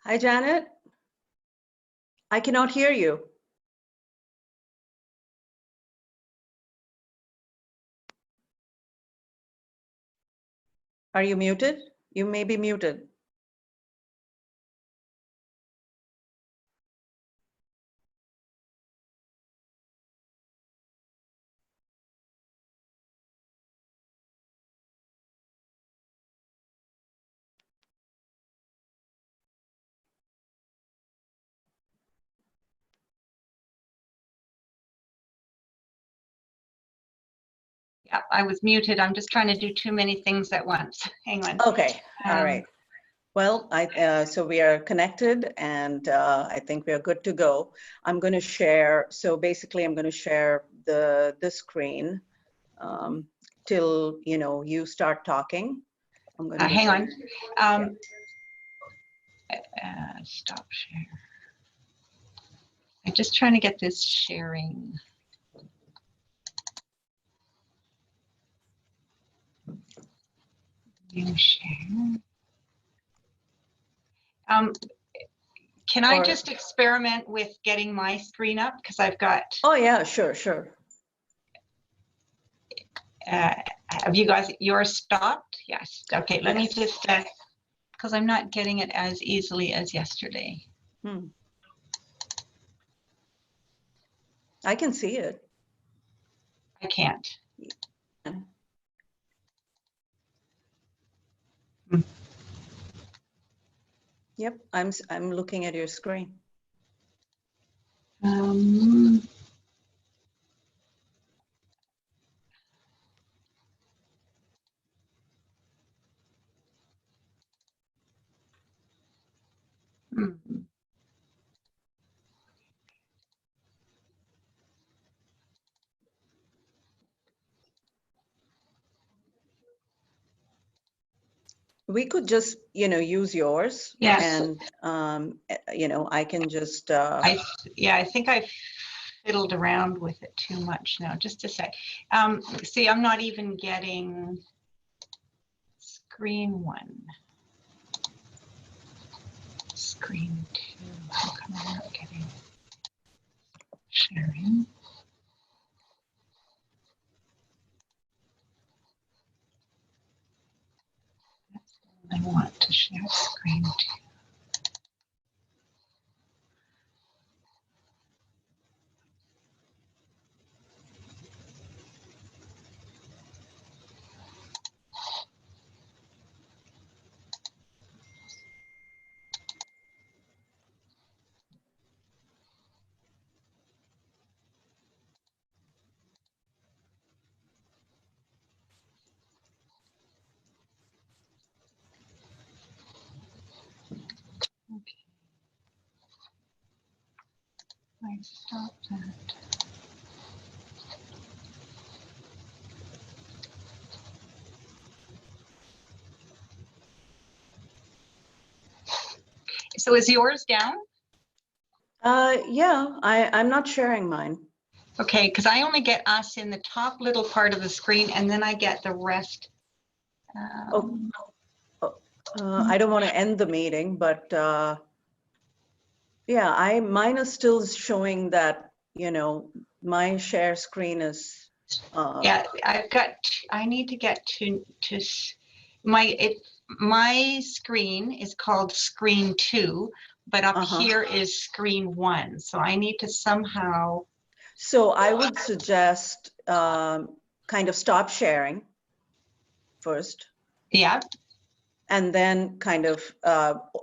Hi, Janet. I cannot hear you. Are you muted? You may be muted. Yeah, I was muted. I'm just trying to do too many things at once. Hang on. Okay, all right. Well, so we are connected, and I think we are good to go. I'm going to share. So basically, I'm going to share the screen till you start talking. I'm going to hang on. Stop share. I'm just trying to get this sharing. You share. Can I just experiment with getting my screen up? Because I've got. Oh yeah, sure. Have you guys yours stopped? Yes. Okay. Let me just because I'm not getting it as easily as yesterday. I can see it. I can't. Yep, I'm looking at your screen. We could just, use yours. Yes. And, I can just. I think I fiddled around with it too much now. Just a sec. See, I'm not even getting screen 1. Screen 2. How come I'm not getting sharing? I want to share screen 2. Okay. I stopped that. So is yours down? Yeah, I'm not sharing mine. Okay, because I only get us in the top little part of the screen, and then I get the rest. I don't want to end the meeting, but yeah, mine is still showing that, my share screen is. Yeah, I need to get to my screen is called screen 2, but up here is screen 1. So I need to somehow. So I would suggest kind of stop sharing first. Yeah. And then kind of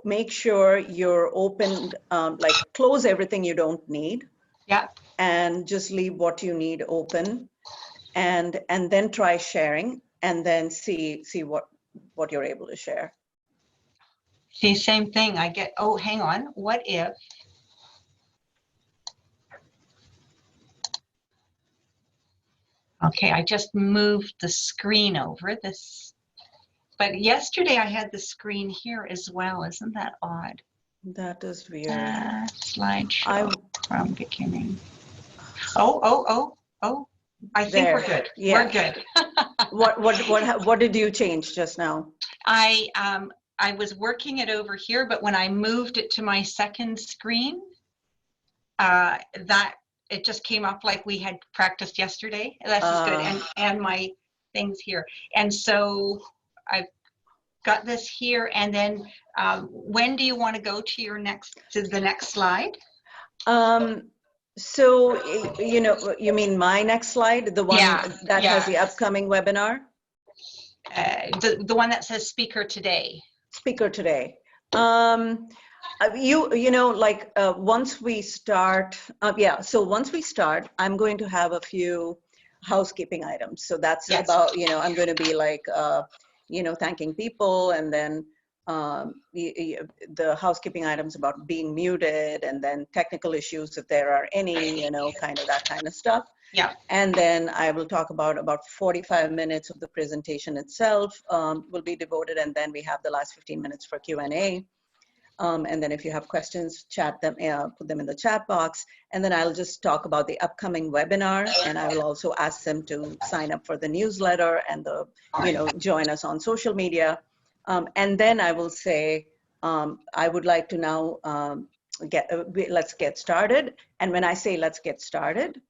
make sure you're open, like close everything you don't need. Yeah. And just leave what you need open, and then try sharing, and then see what you're able to share. See, same thing. I get. Oh, hang on. What if? Okay, I just moved the screen over this. But yesterday I had the screen here as well. Isn't that odd? That is weird. Slideshow from beginning. Oh. I think we're good. Yeah. We're good. What did you change just now? I I was working it over here, but when I moved it to my second screen, that it just came up like we had practiced yesterday. This is good, and my things here. And so I've got this here, and then when do you want to go to the next slide? So, you know, you mean my next slide, the one that has the upcoming webinar? The one that says speaker today. Speaker today. You know, like once we start, so once we start, I'm going to have a few housekeeping items. So that's about, you know, I'm going to be like, you know, thanking people, and then the housekeeping items about being muted, and then technical issues if there are any, you know, kind of that kind of stuff. Yeah. And then I will talk about 45 minutes of the presentation itself will be devoted, and then we have the last 15 minutes for Q&A. And then if you have questions, chat them, put them in the chat box. And then I'll just talk about the upcoming webinar, and I will also ask them to sign up for the newsletter and the, you know, join us on social media. And then I will say, I would like to now let's get started. And when I say let's get started,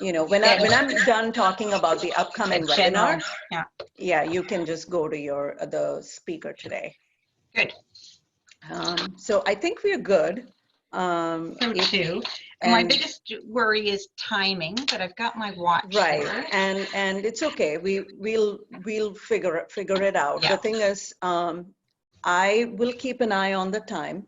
you know, when I'm done talking about the upcoming webinar, you can just go to the speaker today. Good. So I think we're good. So too. My biggest worry is timing, but I've got my watch there. And it's okay. We'll figure it out. The thing is, I will keep an eye on the time,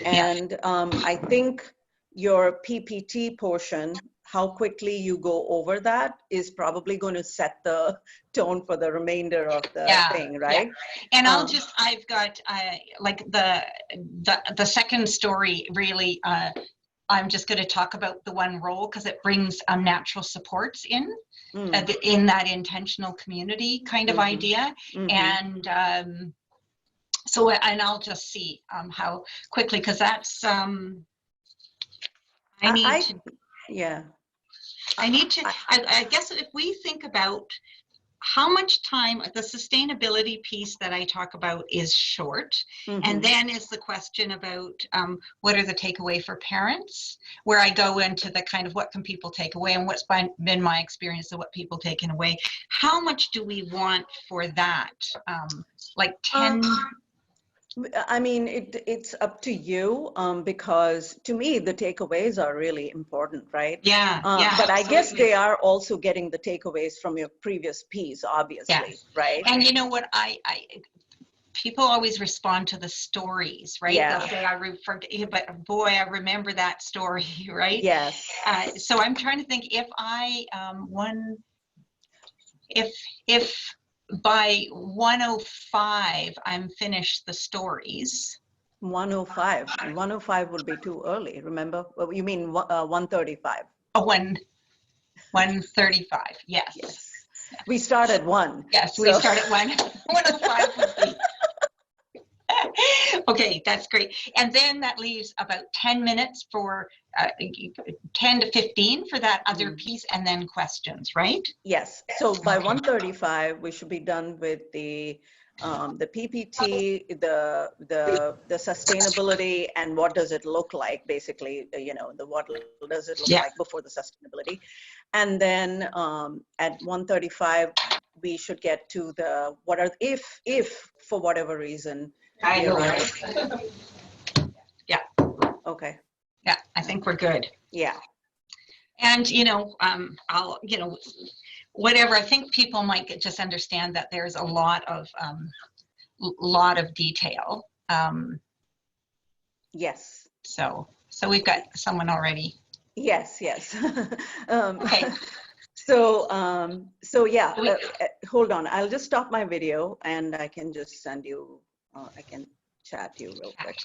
and I think your PPT portion, how quickly you go over that, is probably going to set the tone for the remainder of the thing, right? And I've got like the second story really. I'm just going to talk about the one role because it brings natural supports in that intentional community kind of idea, and so I'll just see how quickly, because that's I guess if we think about how much time, the sustainability piece that I talk about is short, and then is the question about what are the takeaway for parents, where I go into the kind of what can people take away, and what's been my experience of what people taken away. How much do we want for that? Like 10? I mean, it's up to you, because to me, the takeaways are really important, right? But I guess they are also getting the takeaways from your previous piece, obviously, right? And you know what, people always respond to the stories, right? They'll say, I refer to, but boy, I remember that story, right? Yes. So I'm trying to think if if by 1:05 I'm finished the stories. 1:05. 1:05 would be too early. Remember? You mean 1:35? Oh, 1:35. Yes. We start at 1. Yes, so we start at 1. 1:05 would be. Okay, that's great. And then that leaves about 10 minutes for 10 to 15 for that other piece, and then questions, right? Yes. So by 1:35, we should be done with the PPT, the sustainability, and what does it look like, basically, you know, what does it look like before the sustainability. And then at 1:35, we should get to the if for whatever reason. Okay. Yeah, I think we're good. Yeah. And, you know, I'll, you know, whatever, I think people might just understand that there's a lot of detail. Yes. So we've got someone already. Yes. Okay. So yeah, hold on. I'll just stop my video, and I can just send you, I can chat you real quick.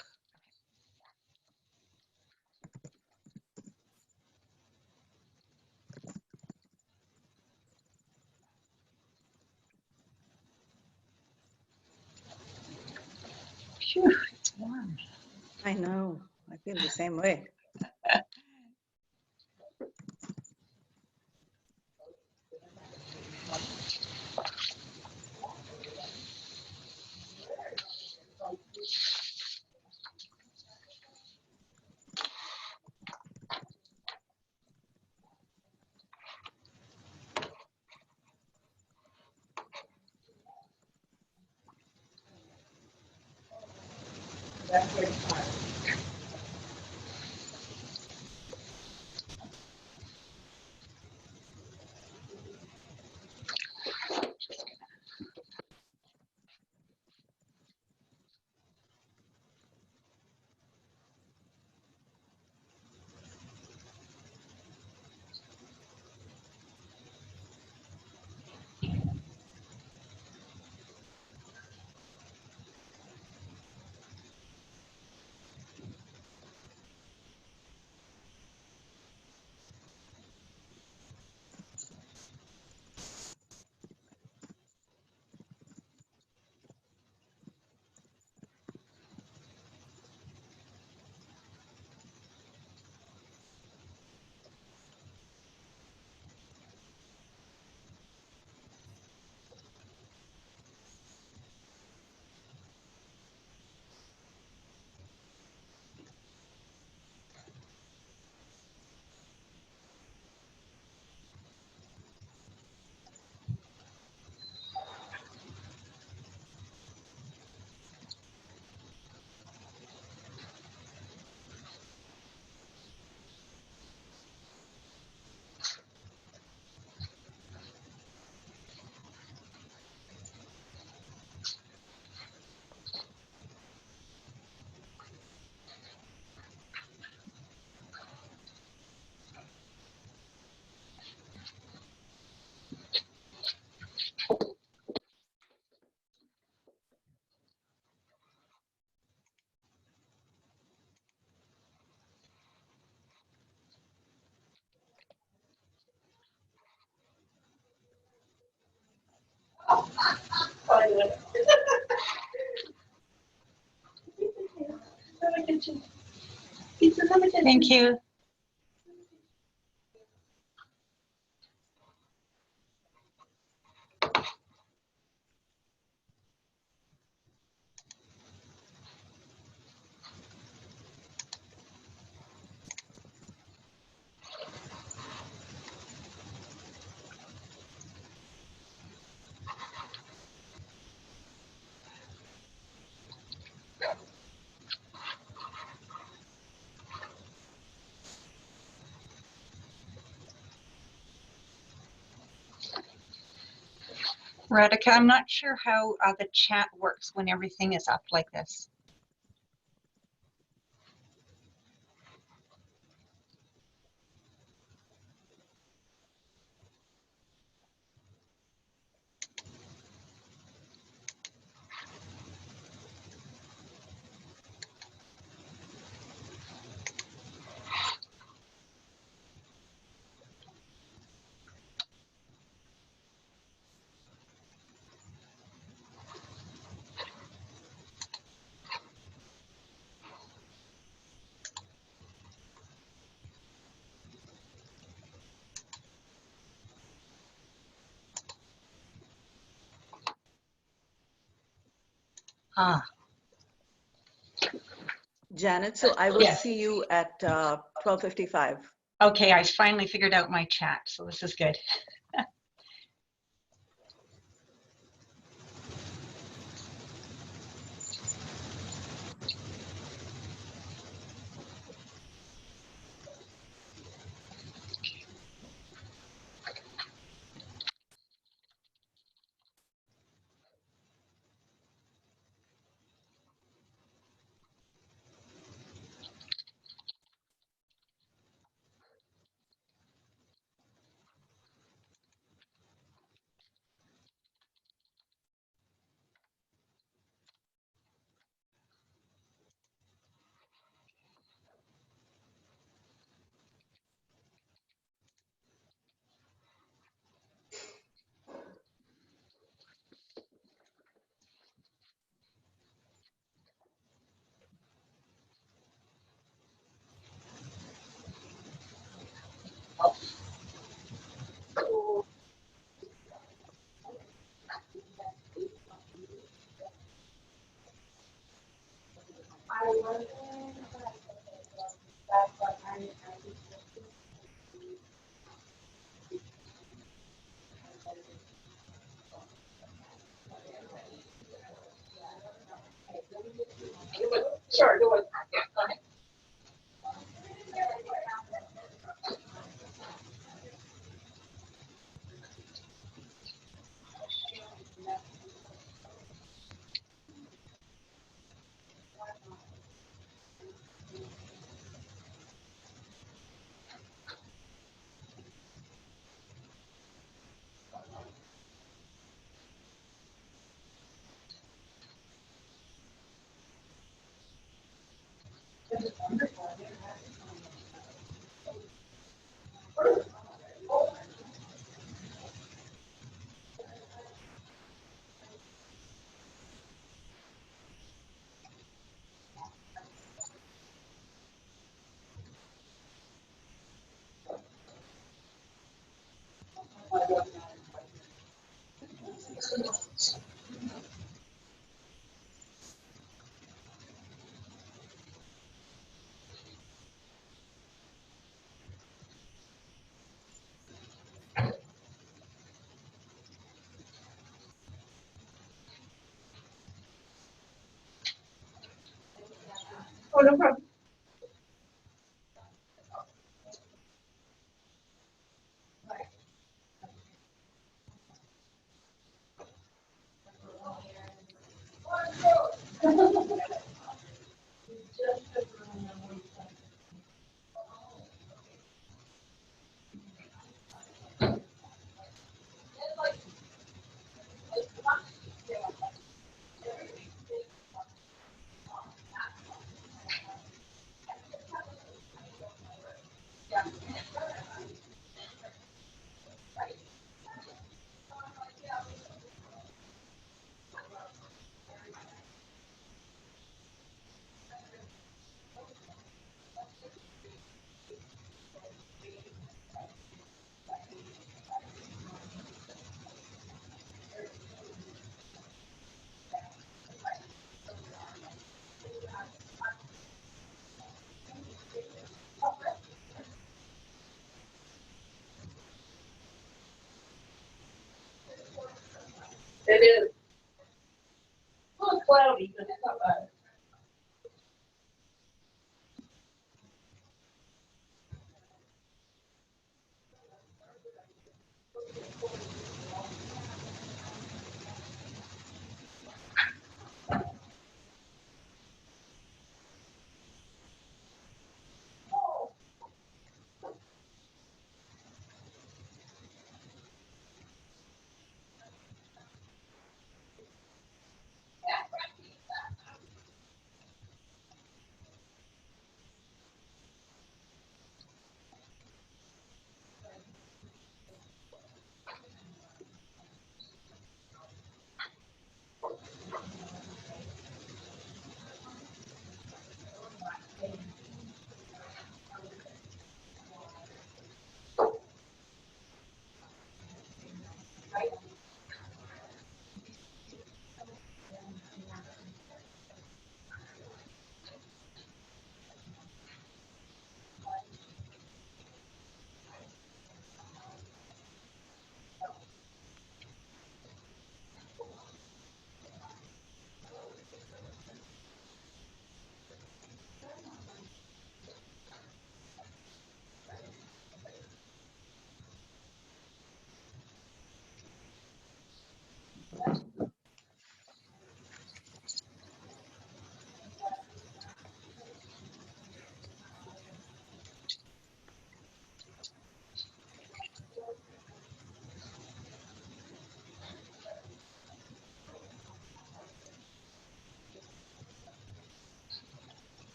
Phew, it's warm. I know. I feel the same way. Thank you. Radhika, I'm not sure how the chat works when everything is up like this. Ah. Janet, so I will Yes. see you at 12:55. Okay, I finally figured out my chat, so this is good. no problem. It is. A little cloudy, but it's not bad.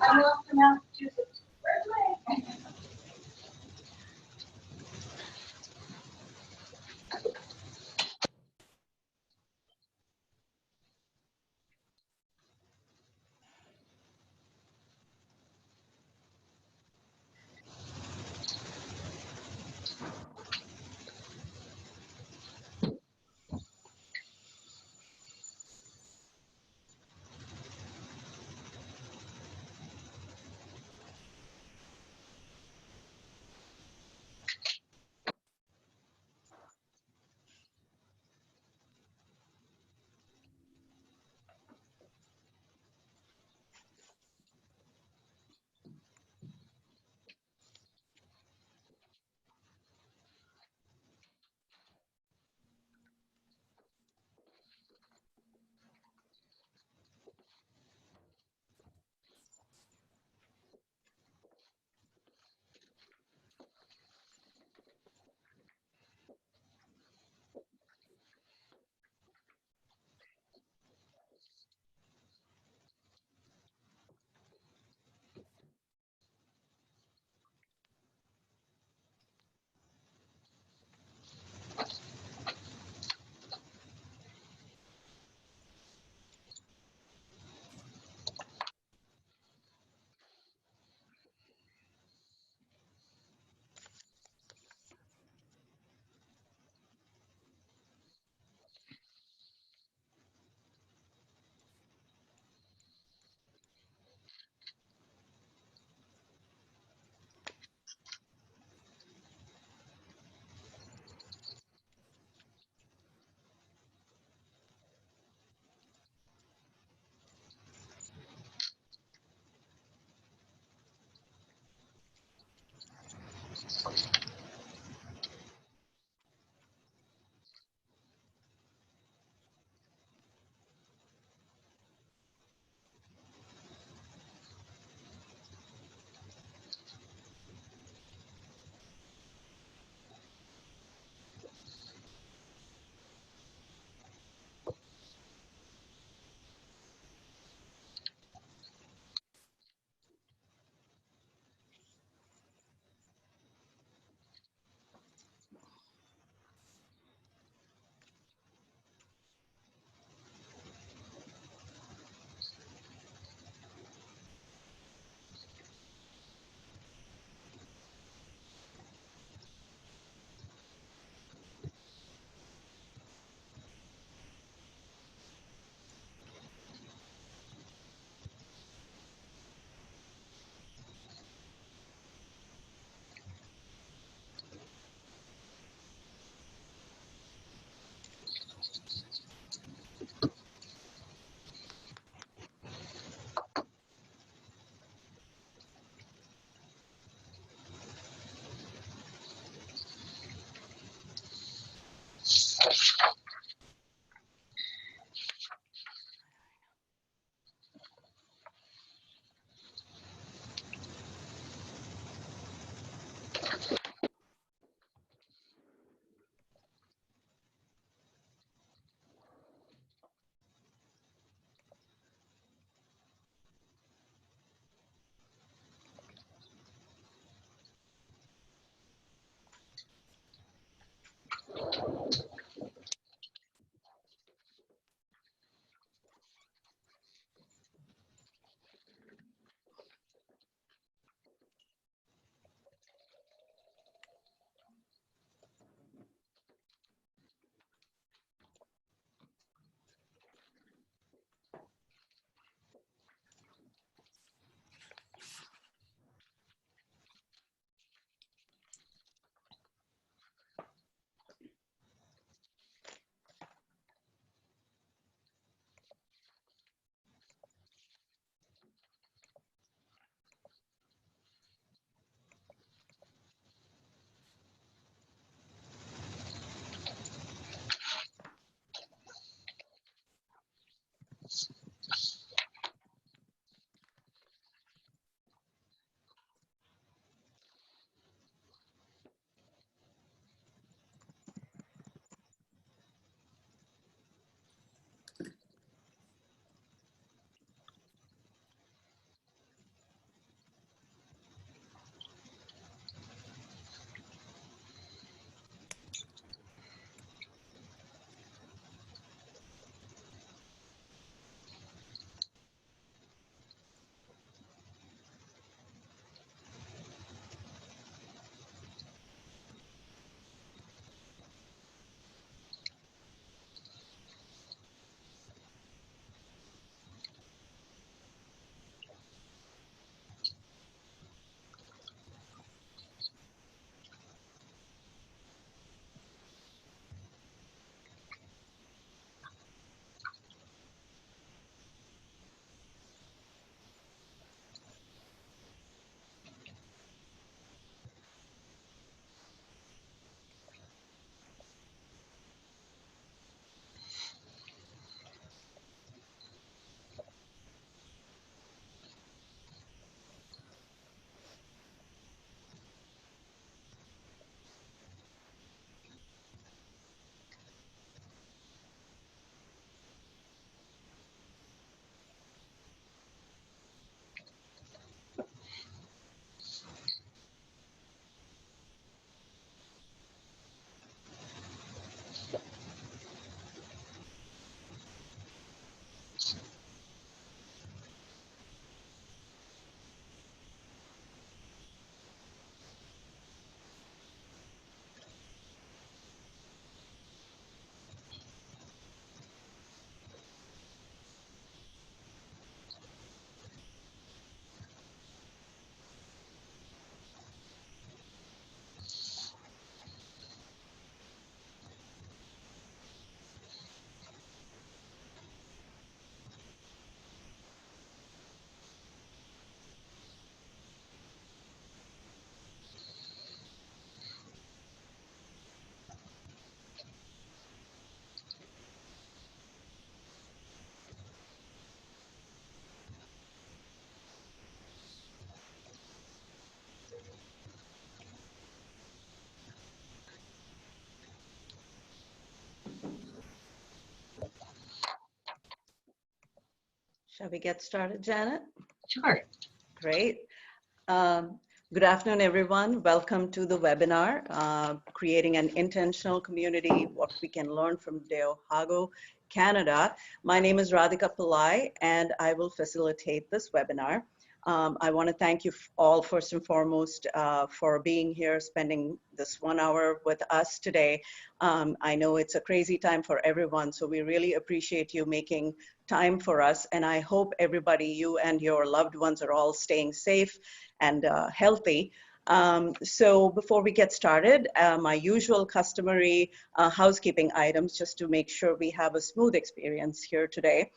I'm off to Massachusetts. Right away. Shall we get started, Janet? Sure. Great. Good afternoon, everyone. Welcome to the webinar, Creating an Intentional Community, What We Can Learn from Deohaeko, Canada. My name is Radhika Pillai, and I will facilitate this webinar. I want to thank you all first and foremost for being here, spending this 1 hour with us today. I know it's a crazy time for everyone, so we really appreciate you making time for us. And I hope everybody, you and your loved ones, are all staying safe and healthy. So before we get started, my usual customary housekeeping items, just to make sure we have a smooth experience here today.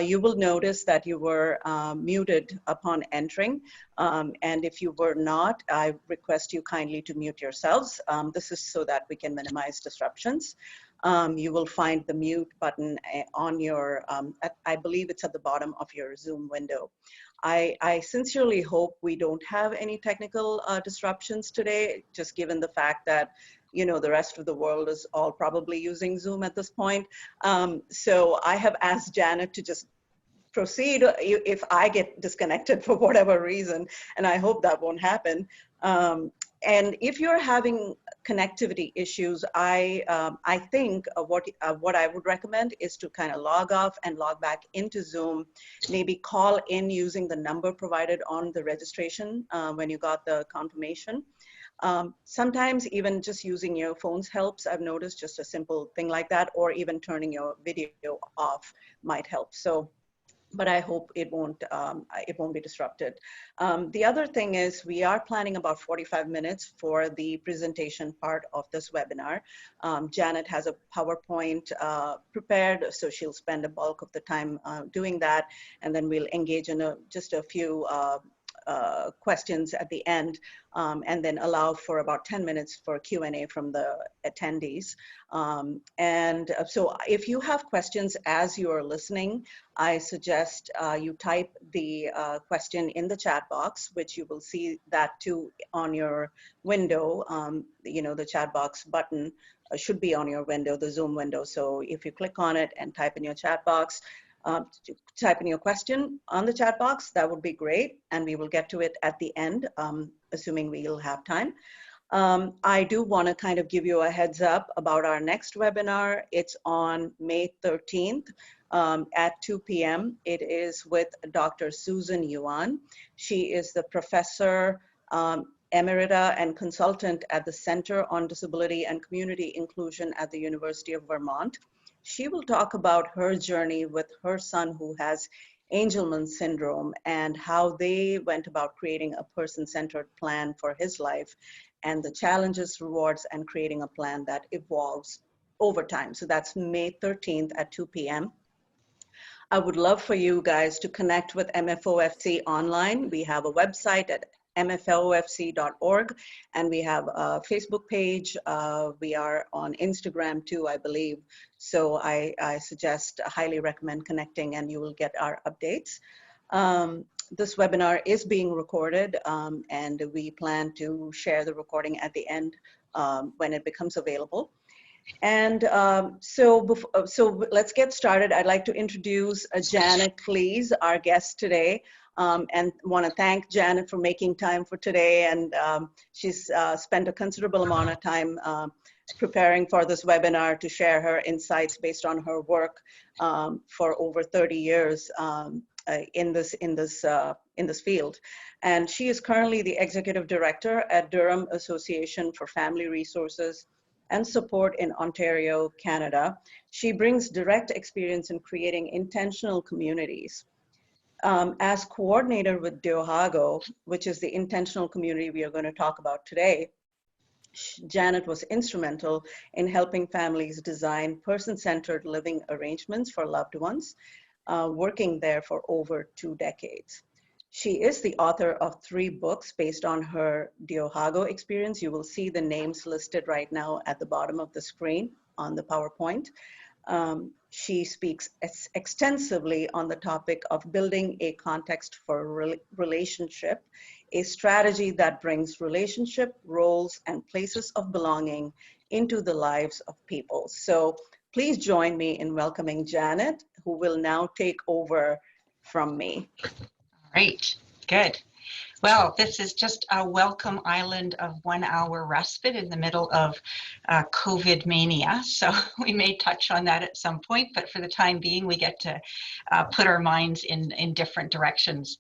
You will notice that you were muted upon entering. And if you were not, I request you kindly to mute yourselves. This is so that we can minimize disruptions. You will find the mute button on your, I believe it's at the bottom of your Zoom window. I sincerely hope we don't have any technical disruptions today, just given the fact that, you know, the rest of the world is all probably using Zoom at this point. So I have asked Janet to just proceed if I get disconnected for whatever reason, and I hope that won't happen. And if you're having connectivity issues, I think what I would recommend is to kind of log off and log back into Zoom, maybe call in using the number provided on the registration when you got the confirmation. Sometimes even just using your phones helps. I've noticed just a simple thing like that, or even turning your video off might help. So, but I hope it won't be disrupted. The other thing is we are planning about 45 minutes for the presentation part of this webinar. Janet has a PowerPoint prepared, so she'll spend a bulk of the time doing that, and then we'll engage in just a few questions at the end, and then allow for about 10 minutes for Q&A from the attendees. So if you have questions as you are listening, I suggest you type the question in the chat box, which you will see that too on your window. The chat box button should be on your window, the Zoom window. So if you click on it and type in your chat box, type in your question on the chat box, that would be great. And we will get to it at the end, assuming we'll have time. I do want to kind of give you a heads up about our next webinar. It's on May 13th at 2 p.m. It is with Dr. Susan Yuan. She is the professor emerita and consultant at the Center on Disability and Community Inclusion at the University of Vermont. She will talk about her journey with her son who has Angelman syndrome and how they went about creating a person-centered plan for his life and the challenges, rewards, and creating a plan that evolves over time. So that's May 13th at 2 p.m. I would love for you guys to connect with MFOFC online. We have a website at mfofc.org, and we have a Facebook page. We are on Instagram too, I believe. So I highly recommend connecting, and you will get our updates. This webinar is being recorded, and we plan to share the recording at the end when it becomes available. And so let's get started. I'd like to introduce Janet Klees, our guest today. And want to thank Janet for making time for today. And she's spent a considerable amount of time preparing for this webinar to share her insights based on her work for over 30 years in this field. And she is currently the executive director at Durham Association for Family Resources and Support in Ontario, Canada. She brings direct experience in creating intentional communities. As coordinator with Deohaeko, which is the intentional community we are going to talk about today, Janet was instrumental in helping families design person-centered living arrangements for loved ones, working there for over 2 decades. She is the author of 3 books based on her Deohaeko experience. You will see the names listed right now at the bottom of the screen on the PowerPoint. She speaks extensively on the topic of building a context for relationship, a strategy that brings relationship, roles, and places of belonging into the lives of people. So please join me in welcoming Janet, who will now take over from me. Great, good. Well, this is just a welcome island of 1 hour respite in the middle of COVID mania. So we may touch on that at some point, but for the time being, we get to put our minds in different directions.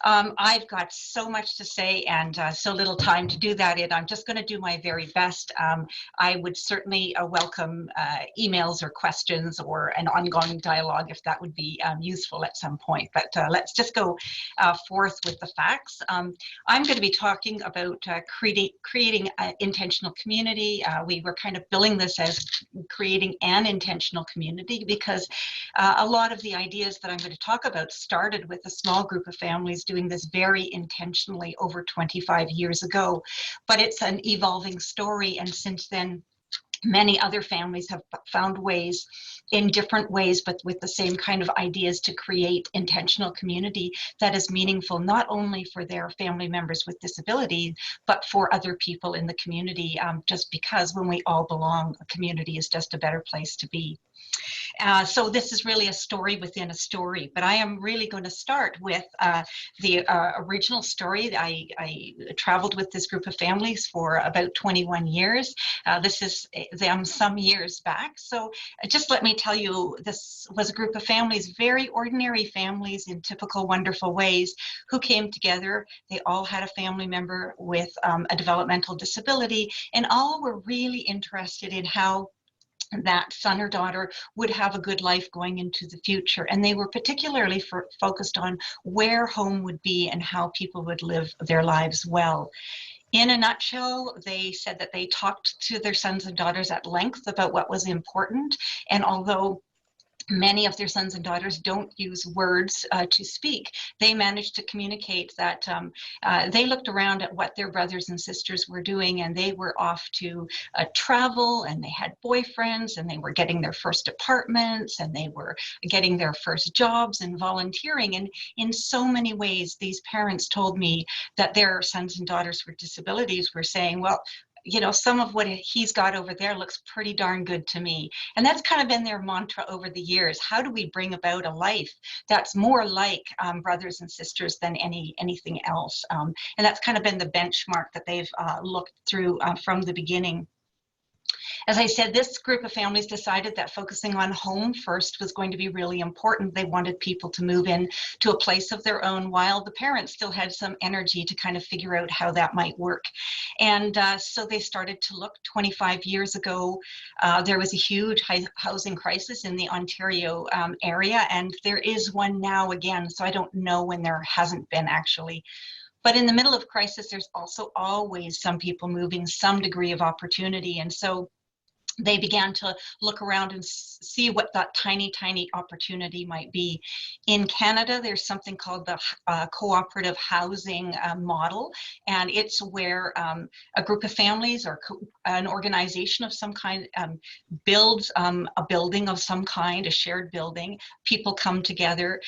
I've got so much to say and so little time to do that in. I'm just going to do my very best. I would certainly welcome emails or questions or an ongoing dialogue if that would be useful at some point. But let's just go forth with the facts. I'm going to be talking about creating an intentional community. We were kind of billing this as creating an intentional community because a lot of the ideas that I'm going to talk about started with a small group of families doing this very intentionally over 25 years ago. But it's an evolving story, and since then, many other families have found ways in different ways, but with the same kind of ideas to create intentional community that is meaningful, not only for their family members with disability, but for other people in the community, just because when we all belong, a community is just a better place to be. So this is really a story within a story, but I am really going to start with the original story. I traveled with this group of families for about 21 years. This is them some years back. So just let me tell you, this was a group of families, very ordinary families in typical wonderful ways, who came together. They all had a family member with a developmental disability, and all were really interested in how that son or daughter would have a good life going into the future. And they were particularly focused on where home would be and how people would live their lives well. In a nutshell, they said that they talked to their sons and daughters at length about what was important. And although Many of their sons and daughters don't use words to speak. They managed to communicate that they looked around at what their brothers and sisters were doing, and they were off to travel, and they had boyfriends, and they were getting their first apartments, and they were getting their first jobs and volunteering. And in so many ways, these parents told me that their sons and daughters with disabilities were saying, well, you know, some of what he's got over there looks pretty darn good to me. And that's kind of been their mantra over the years. How do we bring about a life that's more like brothers and sisters than anything else? And that's kind of been the benchmark that they've looked through from the beginning. As I said, this group of families decided that focusing on home first was going to be really important. They wanted people to move in to a place of their own while the parents still had some energy to kind of figure out how that might work. And so they started to look. 25 years ago, there was a huge housing crisis in the Ontario area, and there is one now again. So I don't know when there hasn't been actually. But in the middle of crisis, there's also always some people moving, some degree of opportunity. And so they began to look around and see what that tiny, tiny opportunity might be. In Canada, there's something called the cooperative housing model, and it's where a group of families or an organization of some kind builds a building of some kind, a shared building. People come together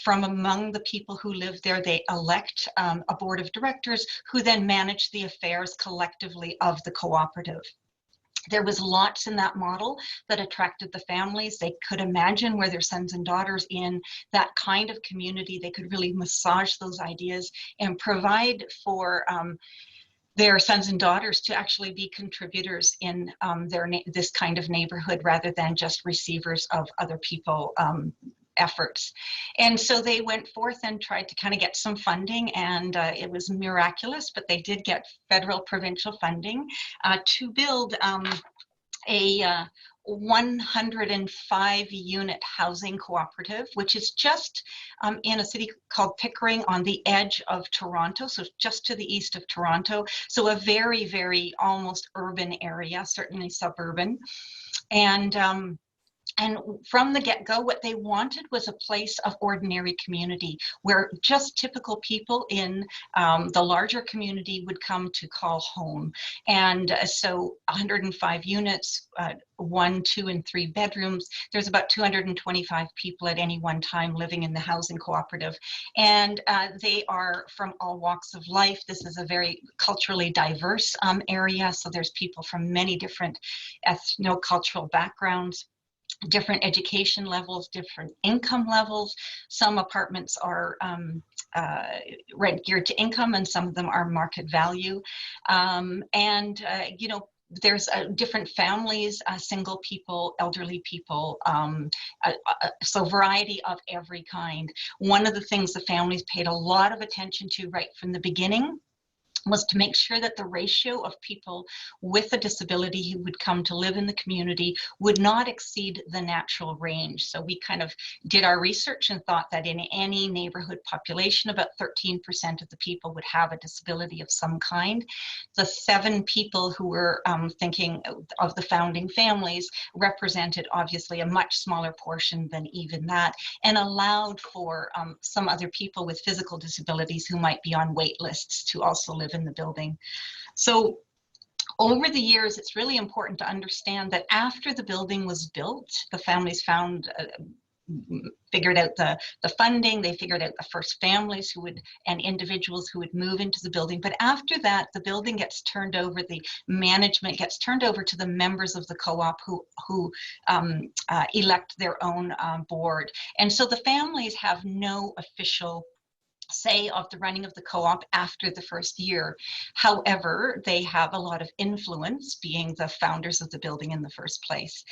from among the people who live there. They elect a board of directors who then manage the affairs collectively of the cooperative. There was lots in that model that attracted the families. They could imagine where their sons and daughters in that kind of community. They could really massage those ideas and provide for their sons and daughters to actually be contributors in this kind of neighborhood rather than just receivers of other people efforts. And so they went forth and tried to kind of get some funding, and it was miraculous, but they did get federal provincial funding to build a 105 unit housing cooperative, which is just in a city called Pickering on the edge of Toronto, so just to the east of Toronto. So a very, very almost urban area, certainly suburban. And from the get-go, what they wanted was a place of ordinary community where just typical people in the larger community would come to call home. And so 105 units, 1, 2, and 3 bedrooms. There's about 225 people at any one time living in the housing cooperative. And they are from all walks of life. This is a very culturally diverse area. So there's people from many different ethno-cultural backgrounds, different education levels, different income levels. Some apartments are rent geared to income, and some of them are market value. You know, there's different families, single people, elderly people, so variety of every kind. One of the things the families paid a lot of attention to right from the beginning was to make sure that the ratio of people with a disability who would come to live in the community would not exceed the natural range. So we kind of did our research and thought that in any neighborhood population, about 13% of the people would have a disability of some kind. The 7 people who were thinking of the founding families represented obviously a much smaller portion than even that, and allowed for some other people with physical disabilities who might be on wait lists to also live in the building. So over the years, it's really important to understand that after the building was built, the families figured out the funding, they figured out the first families who would, and individuals who would move into the building. But after that, the building gets turned over, the management gets turned over to the members of the co-op who elect their own board. And so the families have no official say of the running of the co-op after the first year. However, they have a lot of influence, being the founders of the building in the first place.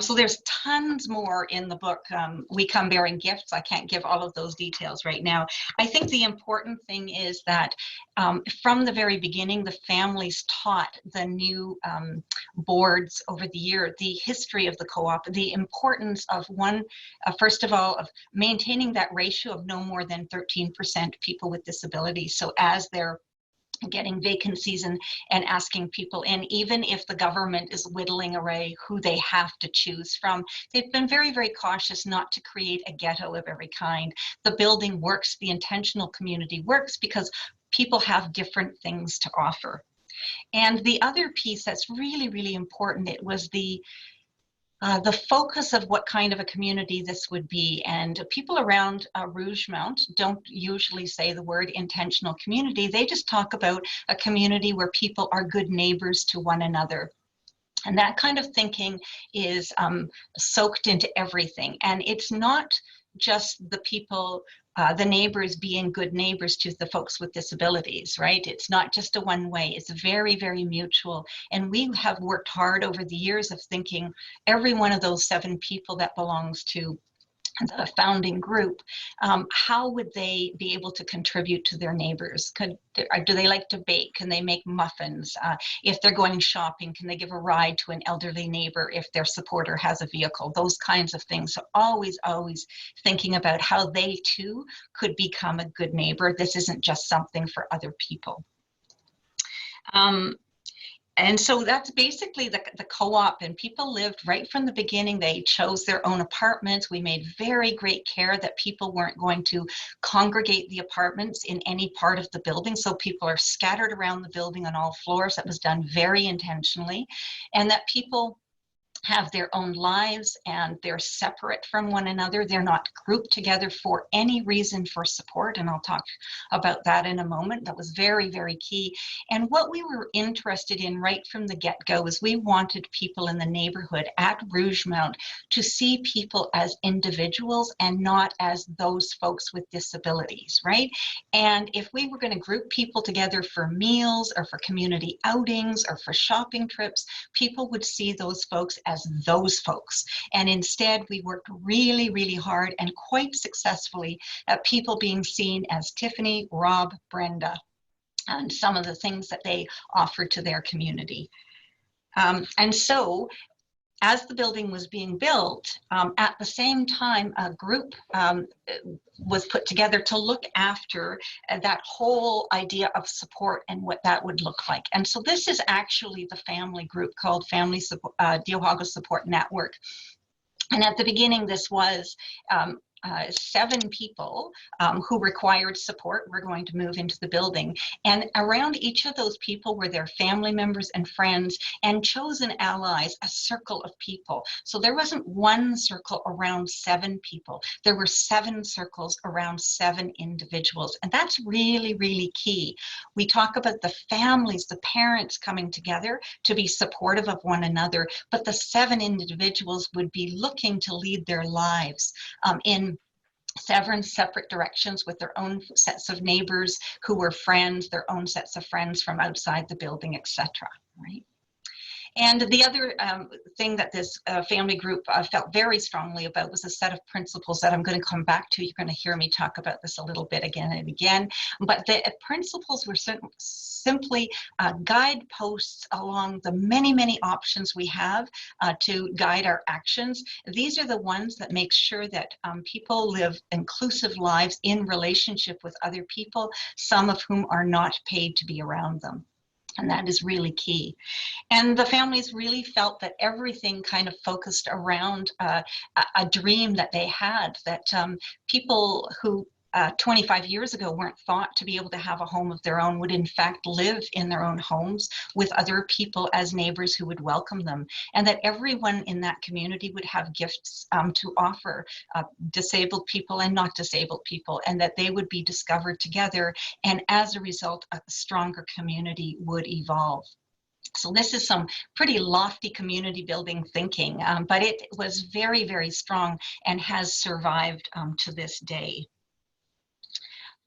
So there's tons more in the book. We come bearing gifts. I can't give all of those details right now. I think the important thing is that from the very beginning, the families taught the new boards over the year the history of the co-op, the importance of first of all, of maintaining that ratio of no more than 13% people with disabilities. So as they're getting vacancies and asking people in, even if the government is whittling away who they have to choose from. They've been very, very cautious not to create a ghetto of every kind. The building works, the intentional community works because people have different things to offer. And the other piece that's really, really important, it was the focus of what kind of a community this would be. And people around Rougemount don't usually say the word intentional community. They just talk about a community where people are good neighbors to one another. And that kind of thinking is soaked into everything. And it's not just the people, the neighbors being good neighbors to the folks with disabilities, right? It's not just a one way, it's very, very mutual. And we have worked hard over the years of thinking every one of those 7 people that belongs to the founding group, how would they be able to contribute to their neighbors? Do they like to bake? Can they make muffins? If they're going shopping, can they give a ride to an elderly neighbor if their supporter has a vehicle? Those kinds of things. So always, always thinking about how they too could become a good neighbor. This isn't just something for other people. And so that's basically the co-op, and people lived right from the beginning. They chose their own apartments. We made very great care that people weren't going to congregate the apartments in any part of the building. So people are scattered around the building on all floors. That was done very intentionally. And that people have their own lives and they're separate from one another. They're not grouped together for any reason for support, and I'll talk about that in a moment. That was very, very key. And what we were interested in right from the get-go is we wanted people in the neighborhood at Rougemount to see people as individuals and not as those folks with disabilities, right? And if we were going to group people together for meals or for community outings or for shopping trips, people would see those folks as those folks. And instead, we worked really, really hard and quite successfully at people being seen as Tiffany, Rob, Brenda, and some of the things that they offered to their community. And so, as the building was being built, at the same time, a group was put together to look after that whole idea of support and what that would look like. And so this is actually the family group called Deohaeko Support Network. And at the beginning, this was 7 people who required support were going to move into the building. And around each of those people were their family members and friends and chosen allies, a circle of people. So there wasn't one circle around 7 people. There were 7 circles around 7 individuals. And that's really, really key. We talk about the families, the parents coming together to be supportive of one another, but the 7 individuals would be looking to lead their lives in 7 separate directions with their own sets of neighbors who were friends, their own sets of friends from outside the building, etc. Right? And the other thing that this family group felt very strongly about was a set of principles that I'm going to come back to. You're going to hear me talk about this a little bit again and again. But the principles were simply guideposts along the many, many options we have to guide our actions. These are the ones that make sure that people live inclusive lives in relationship with other people, some of whom are not paid to be around them. And that is really key. And the families really felt that everything kind of focused around a dream that they had, that people who 25 years ago weren't thought to be able to have a home of their own would in fact live in their own homes with other people as neighbors who would welcome them, and that everyone in that community would have gifts to offer disabled people and not disabled people, and that they would be discovered together, and as a result a stronger community would evolve. So this is some pretty lofty community building thinking, but it was very, very strong and has survived to this day.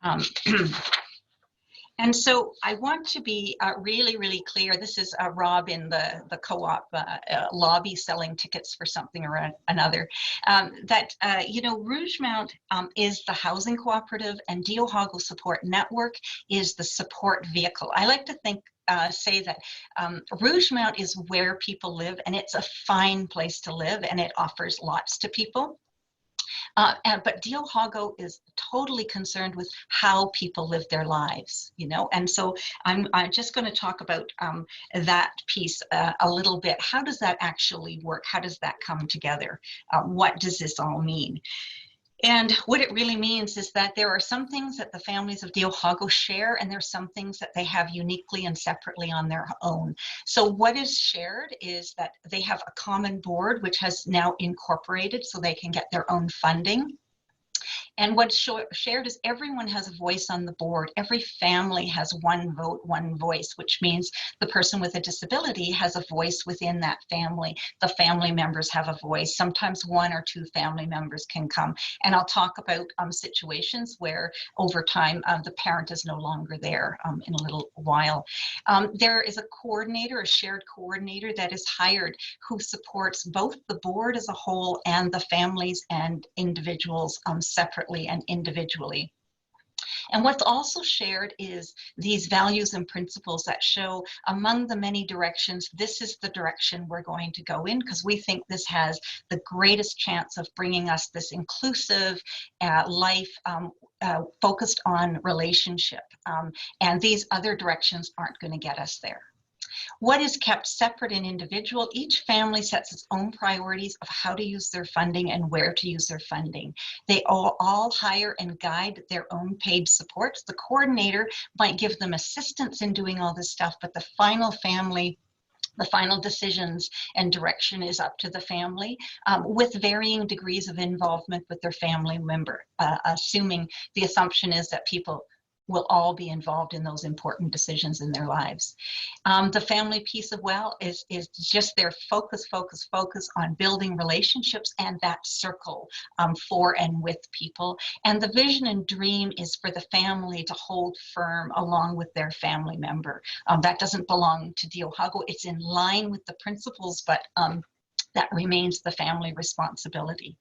And so I want to be really, really clear. This is Rob in the co-op lobby selling tickets for something or another. That, you know, Rougemount is the housing cooperative and Deohaeko Support Network is the support vehicle. I like to say that Rougemount is where people live, and it's a fine place to live, and it offers lots to people. But Deohaeko is totally concerned with how people live their lives, you know, and so I'm just going to talk about that piece a little bit. How does that actually work? How does that come together? What does this all mean? And what it really means is that there are some things that the families of Deohaeko share, and there's some things that they have uniquely and separately on their own. So what is shared is that they have a common board, which has now incorporated so they can get their own funding. And what's shared is everyone has a voice on the board. Every family has one vote, one voice, which means the person with a disability has a voice within that family. The family members have a voice. Sometimes one or two family members can come. And I'll talk about situations where over time the parent is no longer there in a little while. There is a coordinator, a shared coordinator that is hired who supports both the board as a whole and the families and individuals separately and individually. And what's also shared is these values and principles that show among the many directions, this is the direction we're going to go in, because we think this has the greatest chance of bringing us this inclusive life focused on relationship. And these other directions aren't going to get us there. What is kept separate and individual? Each family sets its own priorities of how to use their funding and where to use their funding. They all hire and guide their own paid supports. The coordinator might give them assistance in doing all this stuff, but the final decisions and direction is up to the family with varying degrees of involvement with their family member, assuming the assumption is that people will all be involved in those important decisions in their lives. The family piece of is just their focus on building relationships and that circle for and with people. And the vision and dream is for the family to hold firm along with their family member. That doesn't belong to Deohaeko. It's in line with the principles, but that remains the family responsibility.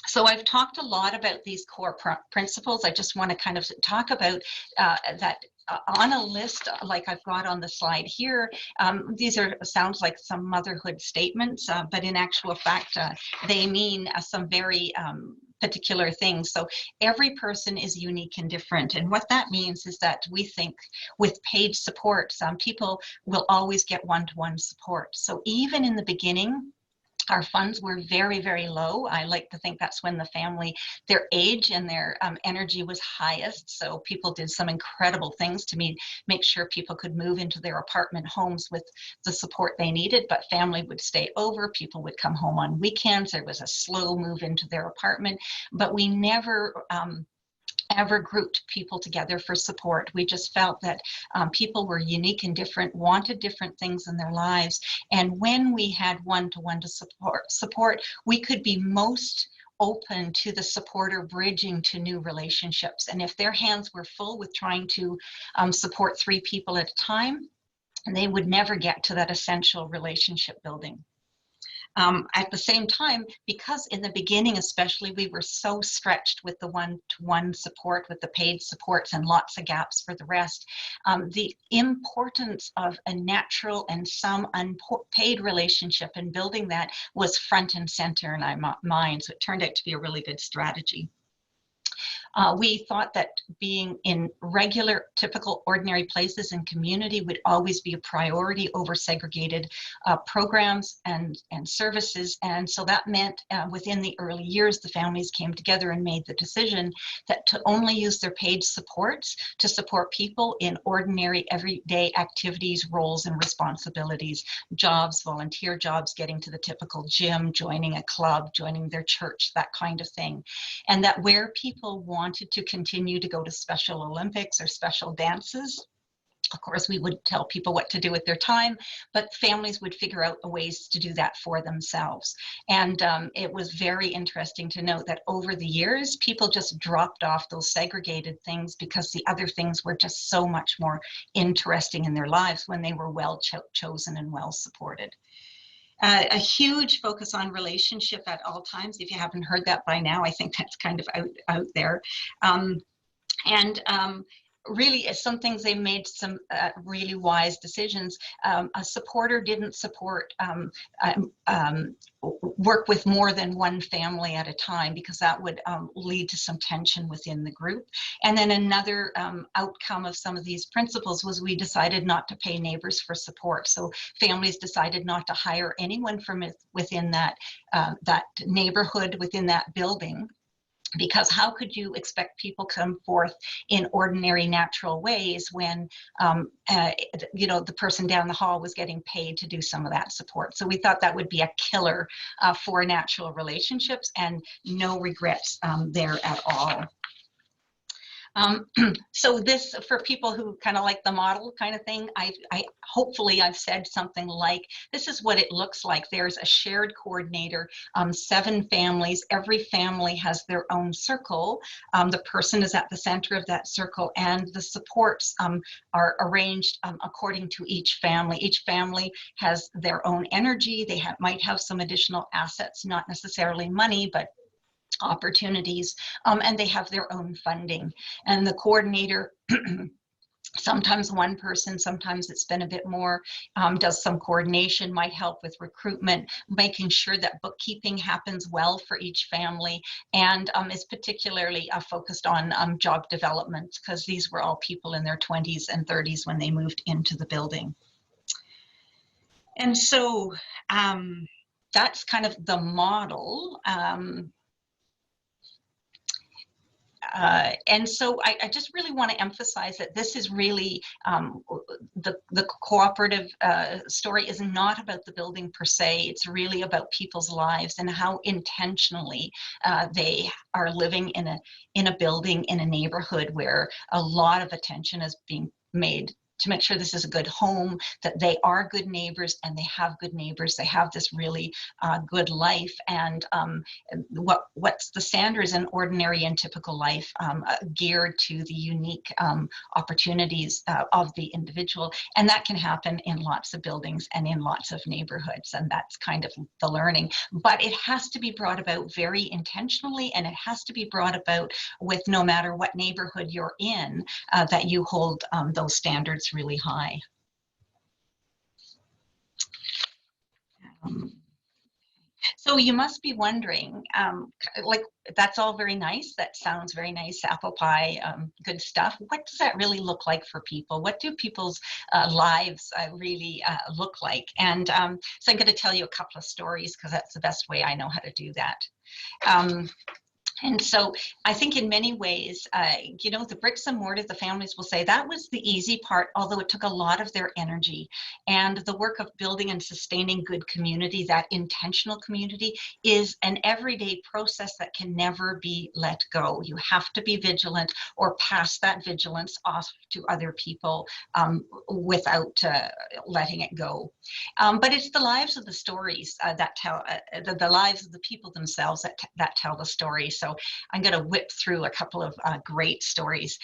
So I've talked a lot about these core principles. I just want to kind of talk about that on a list like I've got on the slide here. These sounds like some motherhood statements, but in actual fact, they mean some very particular things. So every person is unique and different. And what that means is that we think with paid support, some people will always get one-to-one support. So even in the beginning, our funds were very, very low. I like to think that's when the family, their age and their energy was highest. So people did some incredible things to make sure people could move into their apartment homes with the support they needed, but family would stay over. People would come home on weekends. There was a slow move into their apartment, but we never ever grouped people together for support. We just felt that people were unique and different, wanted different things in their lives. And when we had one-to-one support, we could be most open to the supporter bridging to new relationships. And if their hands were full with trying to support 3 people at a time, they would never get to that essential relationship building. At the same time, because in the beginning especially, we were so stretched with the one-to-one support, with the paid supports and lots of gaps for the rest, the importance of a natural and some unpaid relationship and building that was front and center in our minds. So it turned out to be a really good strategy. We thought that being in regular, typical, ordinary places and community would always be a priority over segregated programs and services. And so that meant within the early years, the families came together and made the decision that to only use their paid supports to support people in ordinary, everyday activities, roles, and responsibilities, jobs, volunteer jobs, getting to the typical gym, joining a club, joining their church, that kind of thing. And that where people wanted to continue to go to Special Olympics or special dances, of course, we would tell people what to do with their time, but families would figure out ways to do that for themselves. And it was very interesting to note that over the years, people just dropped off those segregated things because the other things were just so much more interesting in their lives when they were well chosen and well supported. A huge focus on relationship at all times. If you haven't heard that by now, I think that's kind of out there. really, some things they made some really wise decisions. A supporter didn't support work with more than one family at a time, because that would lead to some tension within the group. And then another outcome of some of these principles was we decided not to pay neighbors for support. So families decided not to hire anyone from within that that neighborhood, within that building. Because how could you expect people come forth in ordinary, natural ways when, you know, the person down the hall was getting paid to do some of that support? So we thought that would be a killer for natural relationships, and no regrets there at all. So this, for people who kind of like the model kind of thing, hopefully I've said something like, this is what it looks like. There's a shared coordinator, 7 families. Every family has their own circle. The person is at the center of that circle, and the supports are arranged according to each family. Each family has their own energy. They might have some additional assets, not necessarily money, but opportunities, and they have their own funding. And the coordinator, sometimes one person, sometimes it's been a bit more, does some coordination, might help with recruitment, making sure that bookkeeping happens well for each family, and is particularly focused on job development, because these were all people in their 20s and 30s when they moved into the building. And so that's kind of the model. And so I just really want to emphasize that this is really, the cooperative story is not about the building per se. It's really about people's lives and how intentionally they are living in a building, in a neighborhood where a lot of attention is being made to make sure this is a good home, that they are good neighbors, and they have good neighbors. They have this really good life, and what's the standards in ordinary and typical life, geared to the unique opportunities of the individual. And that can happen in lots of buildings and in lots of neighborhoods, and that's kind of the learning. But it has to be brought about very intentionally, and it has to be brought about with, no matter what neighborhood you're in, that you hold those standards really high. So you must be wondering, like, that's all very nice. That sounds very nice, apple pie, good stuff. What does that really look like for people? What do people's lives really look like? And so I'm going to tell you a couple of stories, because that's the best way I know how to do that. And so I think in many ways, you know, the bricks and mortar, the families will say that was the easy part, although it took a lot of their energy. And the work of building and sustaining good community, that intentional community, is an everyday process that can never be let go. You have to be vigilant, or pass that vigilance off to other people without letting it go. But it's the lives of the stories that tell, the lives of the people themselves that tell the story. So I'm going to whip through a couple of great stories.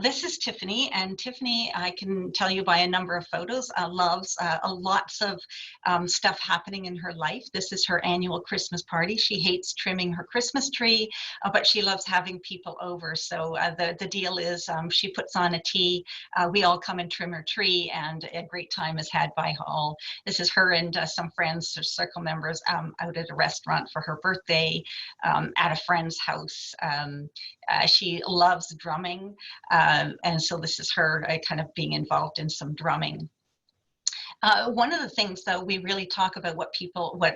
This is Tiffany, and Tiffany, I can tell you by a number of photos, loves lots of stuff happening in her life. This is her annual Christmas party. She hates trimming her Christmas tree, but she loves having people over. So the deal is she puts on a tea, we all come and trim her tree, and a great time is had by all. This is her and some friends or circle members out at a restaurant for her birthday, at a friend's house. She loves drumming, and so this is her kind of being involved in some drumming. One of the things, though, we really talk about what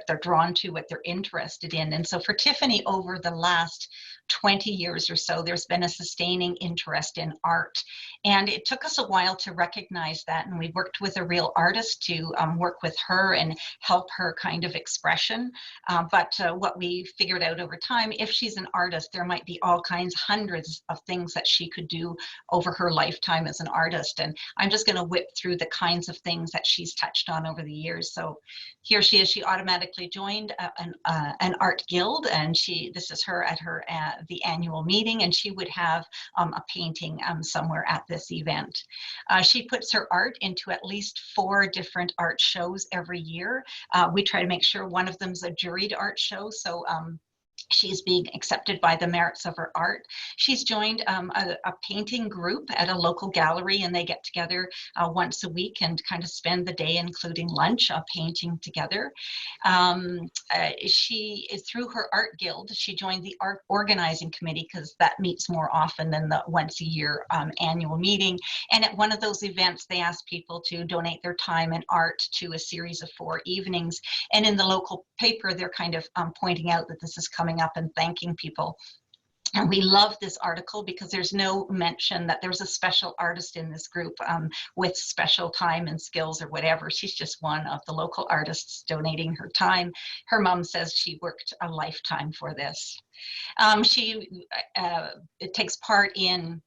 they're drawn to, what they're interested in. And so for Tiffany, over the last 20 years or so, there's been a sustaining interest in art. And it took us a while to recognize that. And we worked with a real artist to work with her and help her kind of expression. But what we figured out over time, if she's an artist, there might be all kinds, hundreds of things that she could do over her lifetime as an artist. And I'm just going to whip through the kinds of things that she's touched on over the years. So here she is. She automatically joined an art guild, and this is her at her the annual meeting, and she would have a painting somewhere at this event. She puts her art into at least 4 different art shows every year. We try to make sure one of them is a juried art show, so She's being accepted by the merits of her art. She's joined a painting group at a local gallery, and they get together once a week and kind of spend the day, including lunch, painting together. She is, through her art guild, she joined the art organizing committee because that meets more often than the once a year annual meeting. And at one of those events, they asked people to donate their time and art to a series of 4 evenings. And in the local paper, they're kind of pointing out that this is coming up and thanking people. And we love this article because there's no mention that there's a special artist in this group with special time and skills or whatever. She's just one of the local artists donating her time. Her mom says she worked a lifetime for this. She takes part in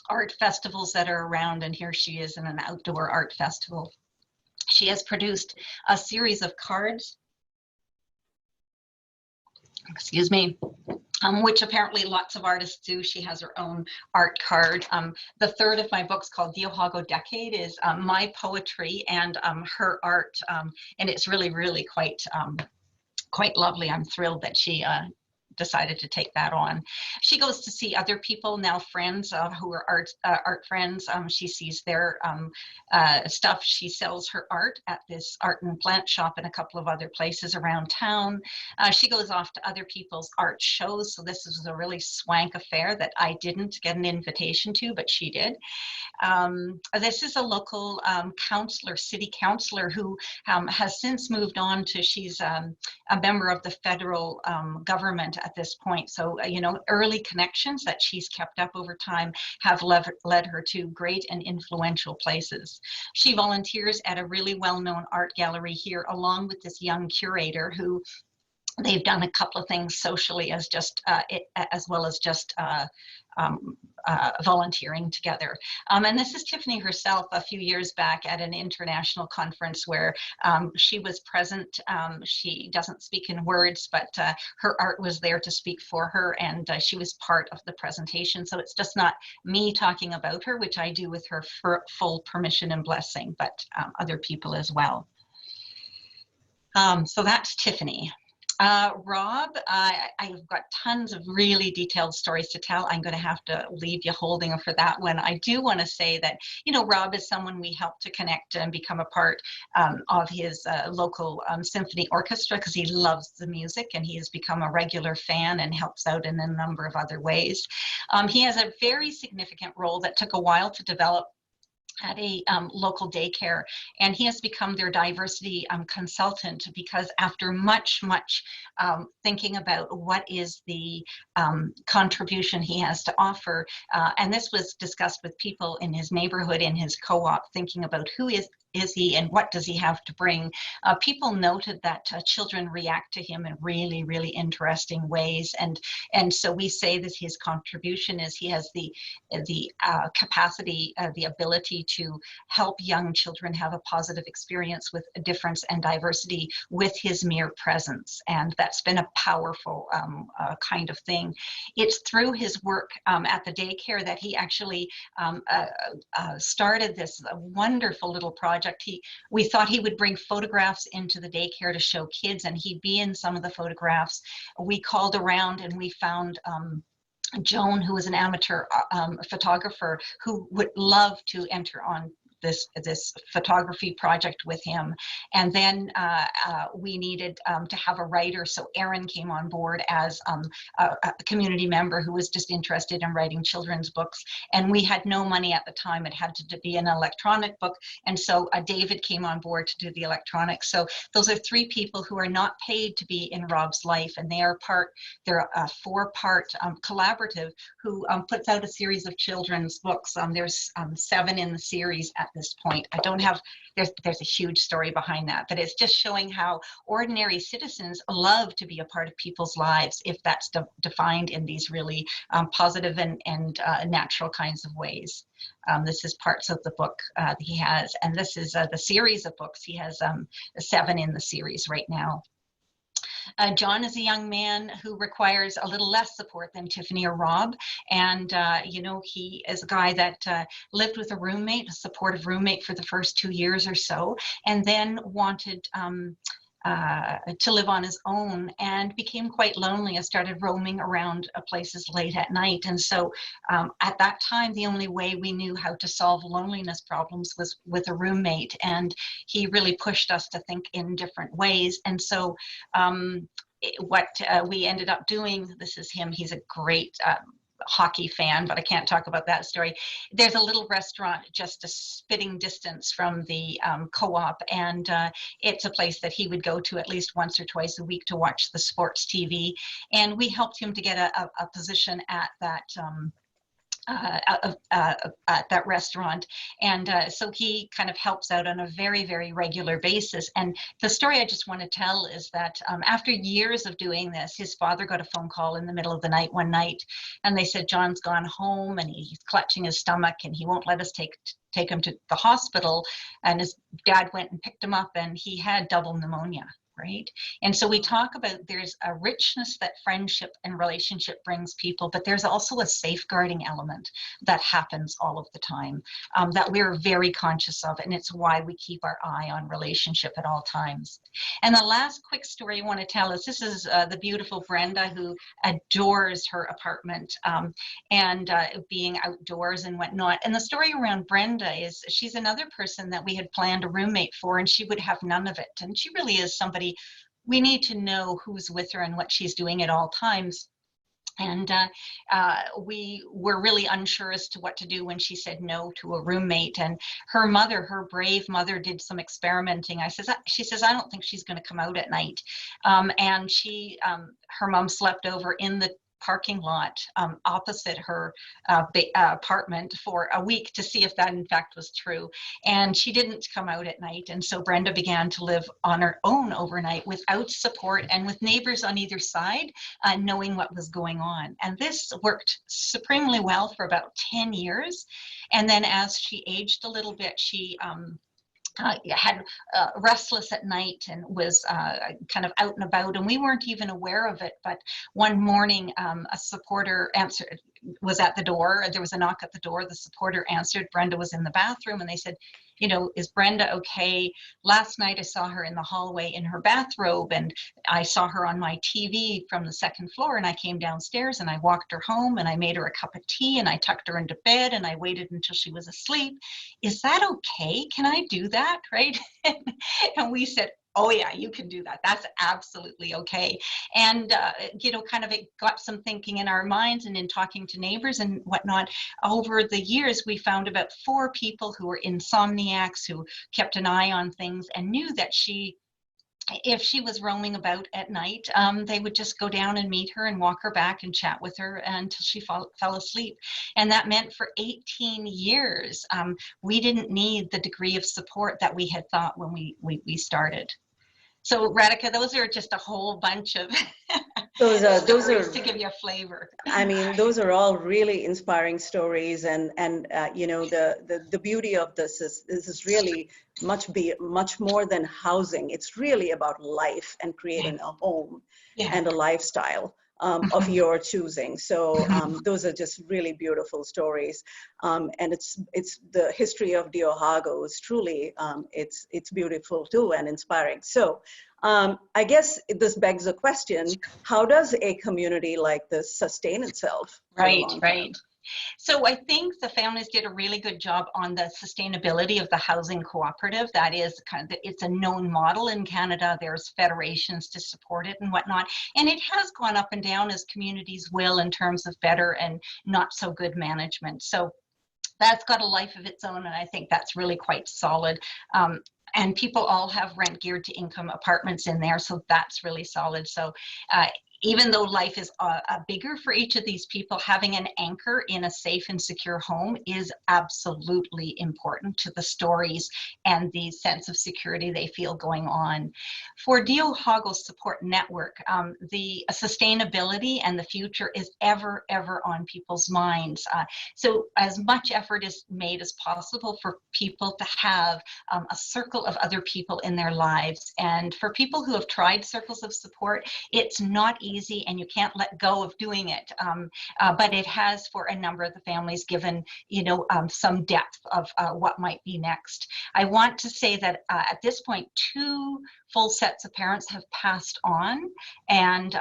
art festivals that are around, and here she is in an outdoor art festival. She has produced a series of cards, excuse me, which apparently lots of artists do. She has her own art card. The third of my books, called Deohaeko Decade, is my poetry and her art, and it's really, really quite lovely. I'm thrilled that she decided to take that on. She goes to see other people, now friends who are art friends. She sees their stuff. She sells her art at this art and plant shop in a couple of other places around town. She goes off to other people's art shows. So this is a really swank affair that I didn't get an invitation to, but she did. This is a local councillor, city councillor, who has since moved on to, she's a member of the federal government at this point. So, you know, early connections that she's kept up over time have led her to great and influential places. She volunteers at a really well-known art gallery here, along with this young curator who they've done a couple of things socially as just as well as just volunteering together. And this is Tiffany herself a few years back at an international conference where she was present. She doesn't speak in words, but her art was there to speak for her, and she was part of the presentation. So it's just not me talking about her, which I do with her full permission and blessing, but other people as well. So that's Tiffany. Rob, I've got tons of really detailed stories to tell. I'm going to have to leave you holding for that one. I do want to say that, you know, Rob is someone we helped to connect and become a part of his local symphony orchestra, because he loves the music and he has become a regular fan and helps out in a number of other ways. He has a very significant role that took a while to develop at a local daycare, and he has become their diversity consultant, because after much thinking about what is the contribution he has to offer, and this was discussed with people in his neighborhood, in his co-op, thinking about who is he and what does he have to bring. People noted that children react to him in really, really interesting ways, and so we say that his contribution is he has the capacity, the ability to help young children have a positive experience with difference and diversity with his mere presence, and that's been a powerful kind of thing. It's through his work at the daycare that he actually started this wonderful little project. We thought he would bring photographs into the daycare to show kids, and he'd be in some of the photographs. We called around and we found Joan, who is an amateur photographer, who would love to enter on this photography project with him. And then we needed to have a writer, so Erin came on board as a community member who was just interested in writing children's books. And we had no money at the time. It had to be an electronic book, and so David came on board to do the electronics. So those are 3 people who are not paid to be in Rob's life, and they are they're a 4-part collaborative who puts out a series of children's books. There's 7 in the series at this point. I don't have, there's a huge story behind that, but it's just showing how ordinary citizens love to be a part of people's lives if that's defined in these really positive and natural kinds of ways. This is parts of the book that he has, and this is the series of books. He has 7 in the series right now. John is a young man who requires a little less support than Tiffany or Rob. And, you know, he is a guy that lived with a roommate, a supportive roommate, for the first 2 years or so, and then wanted to live on his own and became quite lonely and started roaming around places late at night. And so at that time, the only way we knew how to solve loneliness problems was with a roommate. And he really pushed us to think in different ways. And so what we ended up doing, this is him, he's a great hockey fan, but I can't talk about that story. There's a little restaurant just a spitting distance from the co-op, and it's a place that he would go to at least once or twice a week to watch the sports TV. And we helped him to get a position at that at that restaurant. And so he kind of helps out on a very, very regular basis. And the story I just want to tell is that after years of doing this, his father got a phone call in the middle of the night one night, and they said, John's gone home and he's clutching his stomach and he won't let us take him to the hospital. And his dad went and picked him up, and he had double pneumonia. Right? And so we talk about there's a richness that friendship and relationship brings people, but there's also a safeguarding element that happens all of the time that we're very conscious of, and it's why we keep our eye on relationship at all times. And the last quick story I want to tell is this is the beautiful Brenda, who adores her apartment and being outdoors and whatnot. And the story around Brenda is she's another person that we had planned a roommate for, and she would have none of it. And she really is somebody we need to know who's with her and what she's doing at all times. And we were really unsure as to what to do when she said no to a roommate. And her mother, her brave mother, did some experimenting. She says, I don't think she's going to come out at night. And her mom slept over in the parking lot opposite her apartment for a week to see if that in fact was true. And she didn't come out at night. And so Brenda began to live on her own overnight without support and with neighbors on either side knowing what was going on. And this worked supremely well for about 10 years. And then as she aged a little bit, she had restless at night and was kind of out and about, and we weren't even aware of it. But one morning, a supporter was at the door. There was a knock at the door. The supporter answered. Brenda was in the bathroom, and they said, you know, is Brenda okay? Last night I saw her in the hallway in her bathrobe, and I saw her on my TV from the second floor, and I came downstairs and I walked her home and I made her a cup of tea and I tucked her into bed and I waited until she was asleep. Is that okay? Can I do that? Right? And we said, oh yeah, you can do that. That's absolutely okay. And, you know, kind of it got some thinking in our minds, and in talking to neighbors and whatnot, over the years, we found about 4 people who were insomniacs who kept an eye on things and knew that if she was roaming about at night, they would just go down and meet her and walk her back and chat with her until she fell asleep. And that meant for 18 years, we didn't need the degree of support that we had thought when we started. So Radhika, those are just a whole bunch of those are to give you a flavor. I mean, those are all really inspiring stories, and you know, the beauty of this is really much more than housing. It's really about life and creating a home and a lifestyle of your choosing. So those are just really beautiful stories, and it's the history of Deohaeko is truly it's beautiful too and inspiring. So I guess this begs a question: how does a community like this sustain itself? Right. So I think the families did a really good job on the sustainability of the housing cooperative. That is it's a known model in Canada. There's federations to support it and whatnot. And it has gone up and down as communities will in terms of better and not so good management. So that's got a life of its own, and I think that's really quite solid. And people all have rent geared to income apartments in there, so that's really solid. So even though life is bigger for each of these people, having an anchor in a safe and secure home is absolutely important to the stories and the sense of security they feel going on. For Deohaeko Support Network, the sustainability and the future is ever on people's minds. So as much effort is made as possible for people to have a circle of other people in their lives. And for people who have tried circles of support, it's not easy, and you can't let go of doing it. But it has, for a number of the families, given, you know, some depth of what might be next. I want to say that at this point, 2 full sets of parents have passed on, and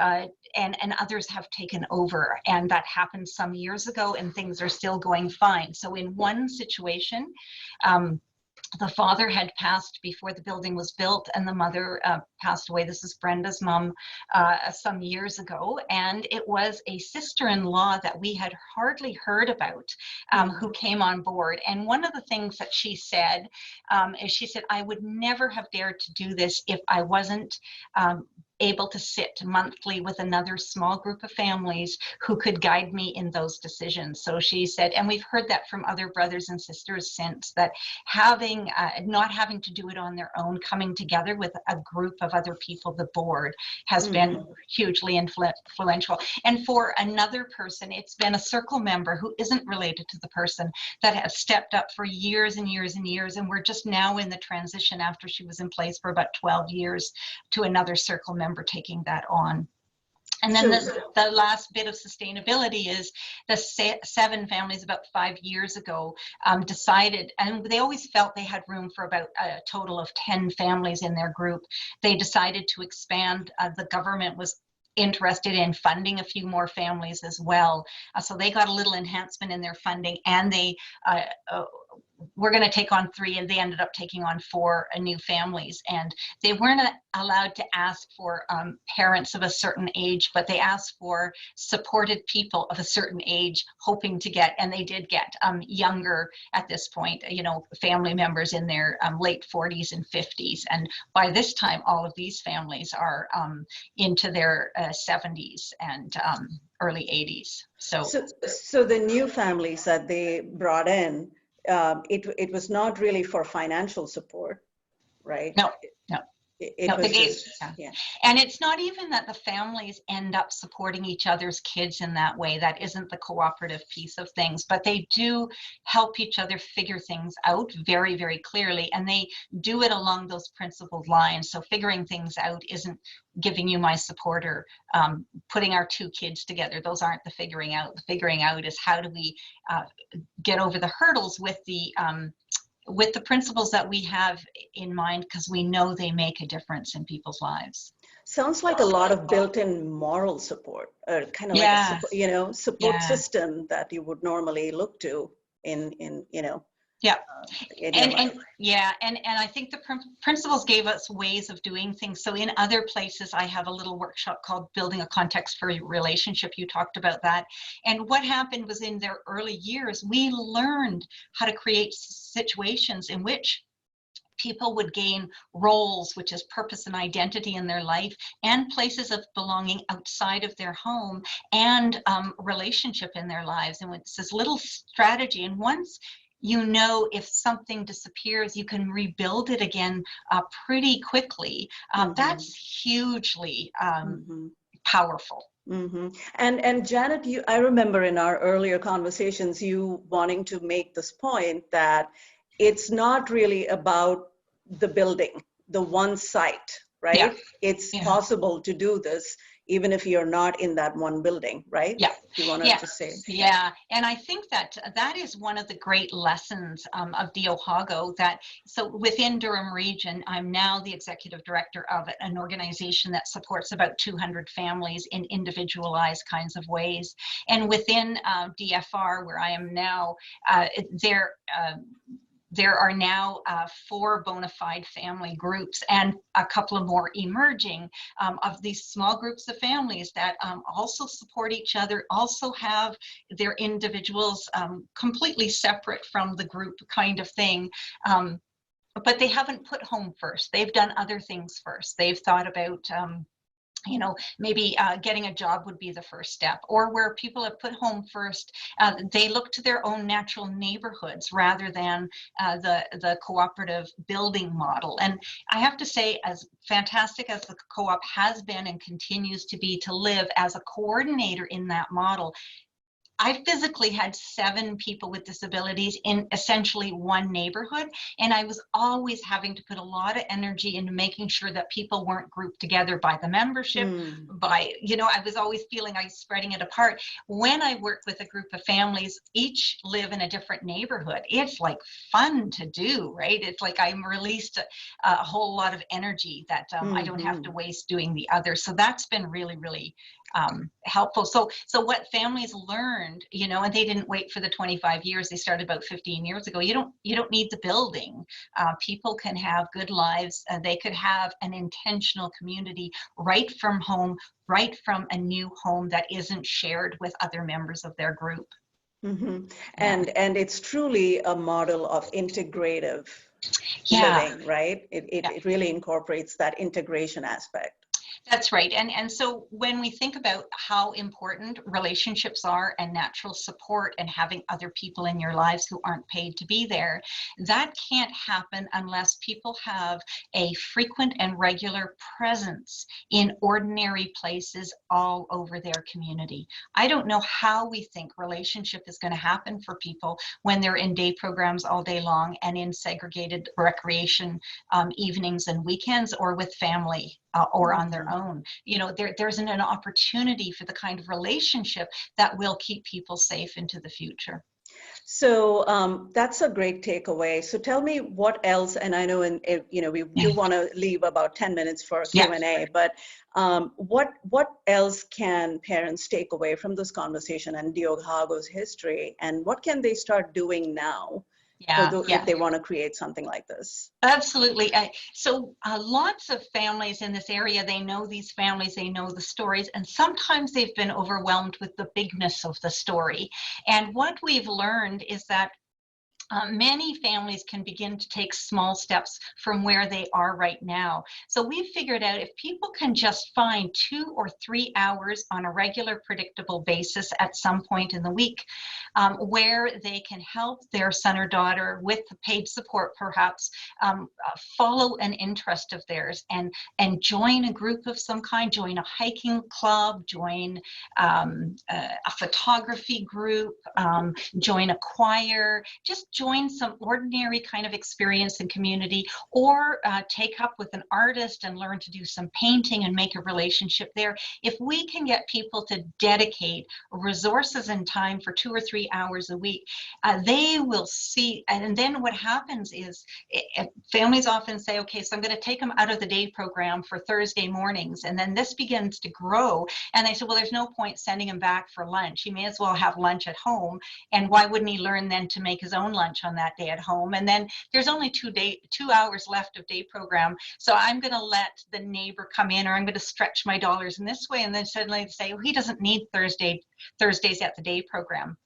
others have taken over, and that happened some years ago, and things are still going fine. So in one situation, the father had passed before the building was built, and the mother passed away. This is Brenda's mom, some years ago, and it was a sister-in-law that we had hardly heard about who came on board. And one of the things that she said is, she said, I would never have dared to do this if I wasn't able to sit monthly with another small group of families who could guide me in those decisions. So she said, and we've heard that from other brothers and sisters since, that having, not having to do it on their own, coming together with a group of other people, the board, has been hugely influential. And for another person, it's been a circle member who isn't related to the person that has stepped up for years and years and years. And we're just now in the transition, after she was in place for about 12 years, to another circle member taking that on. And then the last bit of sustainability is the 7 families about 5 years ago decided, and they always felt they had room for about a total of 10 families in their group. They decided to expand. The government was interested in funding a few more families as well. So they got a little enhancement in their funding, and they we're going to take on 3, and they ended up taking on 4 new families. And they weren't allowed to ask for parents of a certain age, but they asked for supported people of a certain age, hoping to get, and they did get younger at this point, you know, family members in their late 40s and 50s. And by this time, all of these families are into their 70s and early 80s. So the new families that they brought in, it was not really for financial support, right? No. It No, was yeah. And it's not even that the families end up supporting each other's kids in that way. That isn't the cooperative piece of things, but they do help each other figure things out very, very clearly. And they do it along those principled lines. So figuring things out isn't giving you my support or putting our 2 kids together. Those aren't the figuring out. The figuring out is, how do we get over the hurdles with the principles that we have in mind, because we know they make a difference in people's lives. Sounds like a lot of built-in moral support, kind of like a support system that you would normally look to in you know. Yeah, and I think the principles gave us ways of doing things. So in other places, I have a little workshop called Building a Context for Relationship. You talked about that. And what happened was, in their early years, we learned how to create situations in which people would gain roles, which is purpose and identity in their life, and places of belonging outside of their home, and relationship in their lives. And it's this little strategy. And once you know, if something disappears, you can rebuild it again pretty quickly. That's hugely powerful. And Janet, I remember in our earlier conversations, you wanting to make this point that it's not really about the building, the one site, right? Yeah. It's possible to do this even if you're not in that one building, right? Yeah. You want to just say? Yeah, and I think that is one of the great lessons of Deohaeko. So within Durham Region, I'm now the executive director of an organization that supports about 200 families in individualized kinds of ways. And within DFR, where I am now, there are now 4 bona fide family groups, and a couple of more emerging of these small groups of families that also support each other, also have their individuals completely separate from the group kind of thing. But they haven't put home first. They've done other things first. They've thought about maybe getting a job would be the first step, or where people have put home first, they look to their own natural neighborhoods rather than the cooperative building model. And I have to say, as fantastic as the co-op has been and continues to be, to live as a coordinator in that model, I physically had 7 people with disabilities in essentially one neighborhood, and I was always having to put a lot of energy into making sure that people weren't grouped together by the membership, by, I was always feeling I was spreading it apart. When I work with a group of families, each live in a different neighborhood, it's like fun to do, right? It's like I'm released a whole lot of energy that I don't have to waste doing the other. So that's been really, really helpful. So what families learned, and they didn't wait for the 25 years, they started about 15 years ago. You don't need the building. People can have good lives. They could have an intentional community right from home, right from a new home that isn't shared with other members of their group. And it's truly a model of integrative living, right? It really incorporates that integration aspect. That's right. And so when we think about how important relationships are and natural support and having other people in your lives who aren't paid to be there, that can't happen unless people have a frequent and regular presence in ordinary places all over their community. I don't know how we think relationship is going to happen for people when they're in day programs all day long and in segregated recreation evenings and weekends, or with family. Or on their own. There's an opportunity for the kind of relationship that will keep people safe into the future. So that's a great takeaway. So tell me what else, and I know we do want to leave about 10 minutes for Q&A, but what else can parents take away from this conversation and Deohaeko's history, and what can they start doing now? If they want to create something like this? Absolutely. So lots of families in this area, they know these families, they know the stories, and sometimes they've been overwhelmed with the bigness of the story. And what we've learned is that many families can begin to take small steps from where they are right now. So we've figured out if people can just find 2 or 3 hours on a regular, predictable basis at some point in the week, where they can help their son or daughter with paid support, perhaps, follow an interest of theirs and join a group of some kind, join a hiking club, join a photography group, join a choir, just join some ordinary kind of experience and community, or take up with an artist and learn to do some painting and make a relationship there. If we can get people to dedicate resources and time for 2 or 3 hours a week, they will see. And then what happens is families often say, okay, so I'm going to take them out of the day program for Thursday mornings. And then this begins to grow. And they say, well, there's no point sending him back for lunch. He may as well have lunch at home. And why wouldn't he learn then to make his own lunch on that day at home? And then there's only 2 hours left of day program, so I'm going to let the neighbor come in, or I'm going to stretch my dollars in this way. And then suddenly they say, oh, he doesn't need Thursdays at the day program.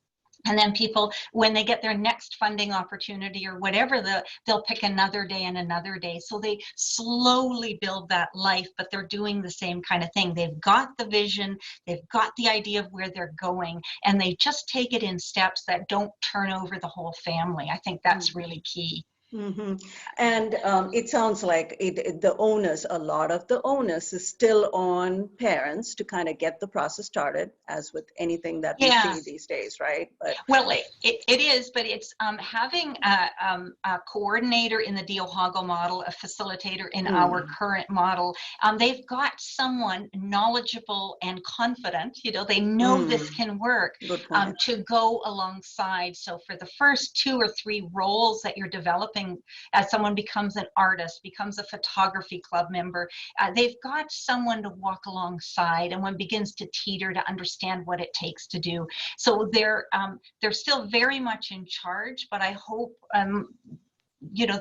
And then people, when they get their next funding opportunity or whatever, they'll pick another day and another day. So they slowly build that life, but they're doing the same kind of thing. They've got the vision, they've got the idea of where they're going, and they just take it in steps that don't turn over the whole family. I think that's really key. And it sounds like a lot of the onus is still on parents to kind of get the process started, as with anything that we see these days, right? But well, it is, but it's having a coordinator in the Deohaeko model, a facilitator in our current model. They've got someone knowledgeable and confident, they know this can work, to go alongside. So for the first 2 or 3 roles that you're developing, as someone becomes an artist, becomes a photography club member, they've got someone to walk alongside, and one begins to teeter to understand what it takes to do. So they're still very much in charge, but I hope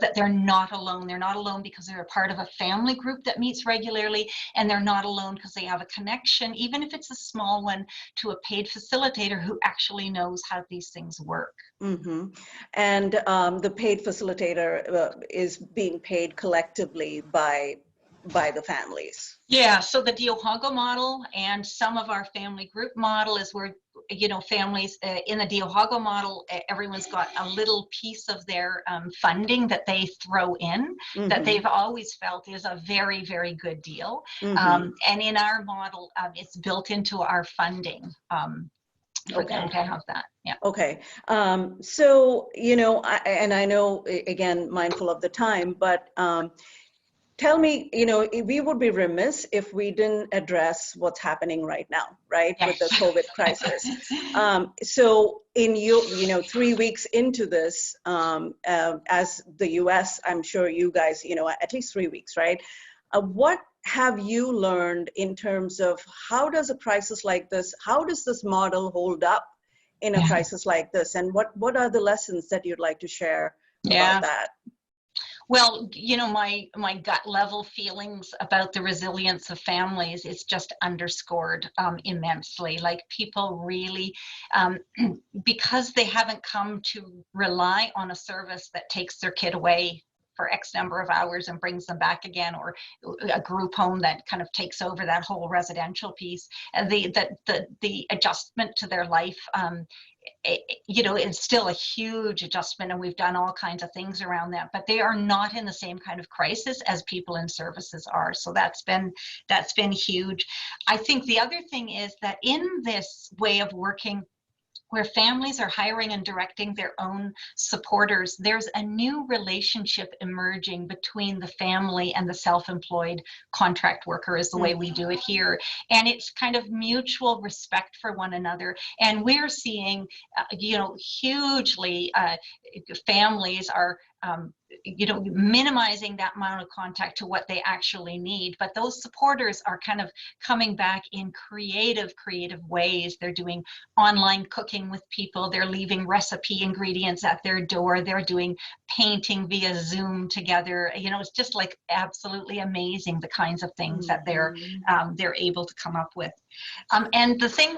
that they're not alone. They're not alone because they're a part of a family group that meets regularly, and they're not alone because they have a connection, even if it's a small one, to a paid facilitator who actually knows how these things work. And the paid facilitator is being paid collectively by the families. Yeah, so the Deohaeko model and some of our family group model is where, families in the Deohaeko model, everyone's got a little piece of their funding that they throw in, that they've always felt is a very, very good deal. And in our model, it's built into our funding. for them to have that. Yeah. Okay. So, you know, I know, again, mindful of the time, but tell me, you know, we would be remiss if we didn't address what's happening right now, right, with the COVID crisis. So in you know, 3 weeks into this, as the US, I'm sure you guys, you know, at least 3 weeks, right? What have you learned in terms of how does a crisis like this, how does this model hold up in a crisis like this? And what are the lessons that you'd like to share about that? Well, you know, my gut level feelings about the resilience of families is just underscored immensely. Like people really, because they haven't come to rely on a service that takes their kid away for X number of hours and brings them back again, or a group home that kind of takes over that whole residential piece, and the adjustment to their life, you know, it's still a huge adjustment, and we've done all kinds of things around that, but they are not in the same kind of crisis as people in services are. So that's been huge. I think the other thing is that in this way of working, where families are hiring and directing their own supporters, there's a new relationship emerging between the family and the self-employed contract worker, is the way we do it here. And it's kind of mutual respect for one another. And we're seeing, you know, hugely families are, you know, minimizing that amount of contact to what they actually need. But those supporters are kind of coming back in creative ways. They're doing online cooking with people. They're leaving recipe ingredients at their door. They're doing painting via Zoom together. You know, it's just like absolutely amazing, the kinds of things that they're able to come up with. And the thing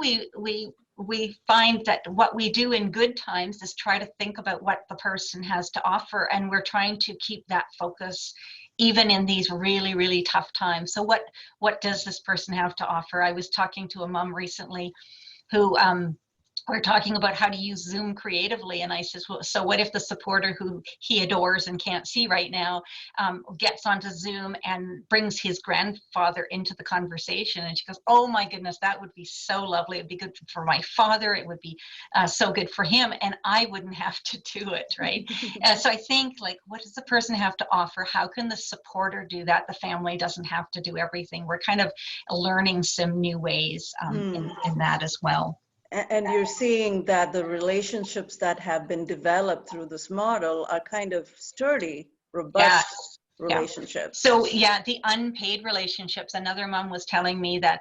we find that what we do in good times is try to think about what the person has to offer, and we're trying to keep that focus even in these really tough times. So what does this person have to offer? I was talking to a mom recently who we're talking about how to use Zoom creatively, and I says, well, so what if the supporter who he adores and can't see right now gets onto Zoom and brings his grandfather into the conversation? And she goes, oh my goodness, that would be so lovely. It'd be good for my father. It would be so good for him, and I wouldn't have to do it, right? So I think, like, what does the person have to offer? How can the supporter do that? The family doesn't have to do everything. We're kind of learning some new ways in that as well. And you're seeing that the relationships that have been developed through this model are kind of sturdy, robust relationships. So yeah, the unpaid relationships. Another mom was telling me that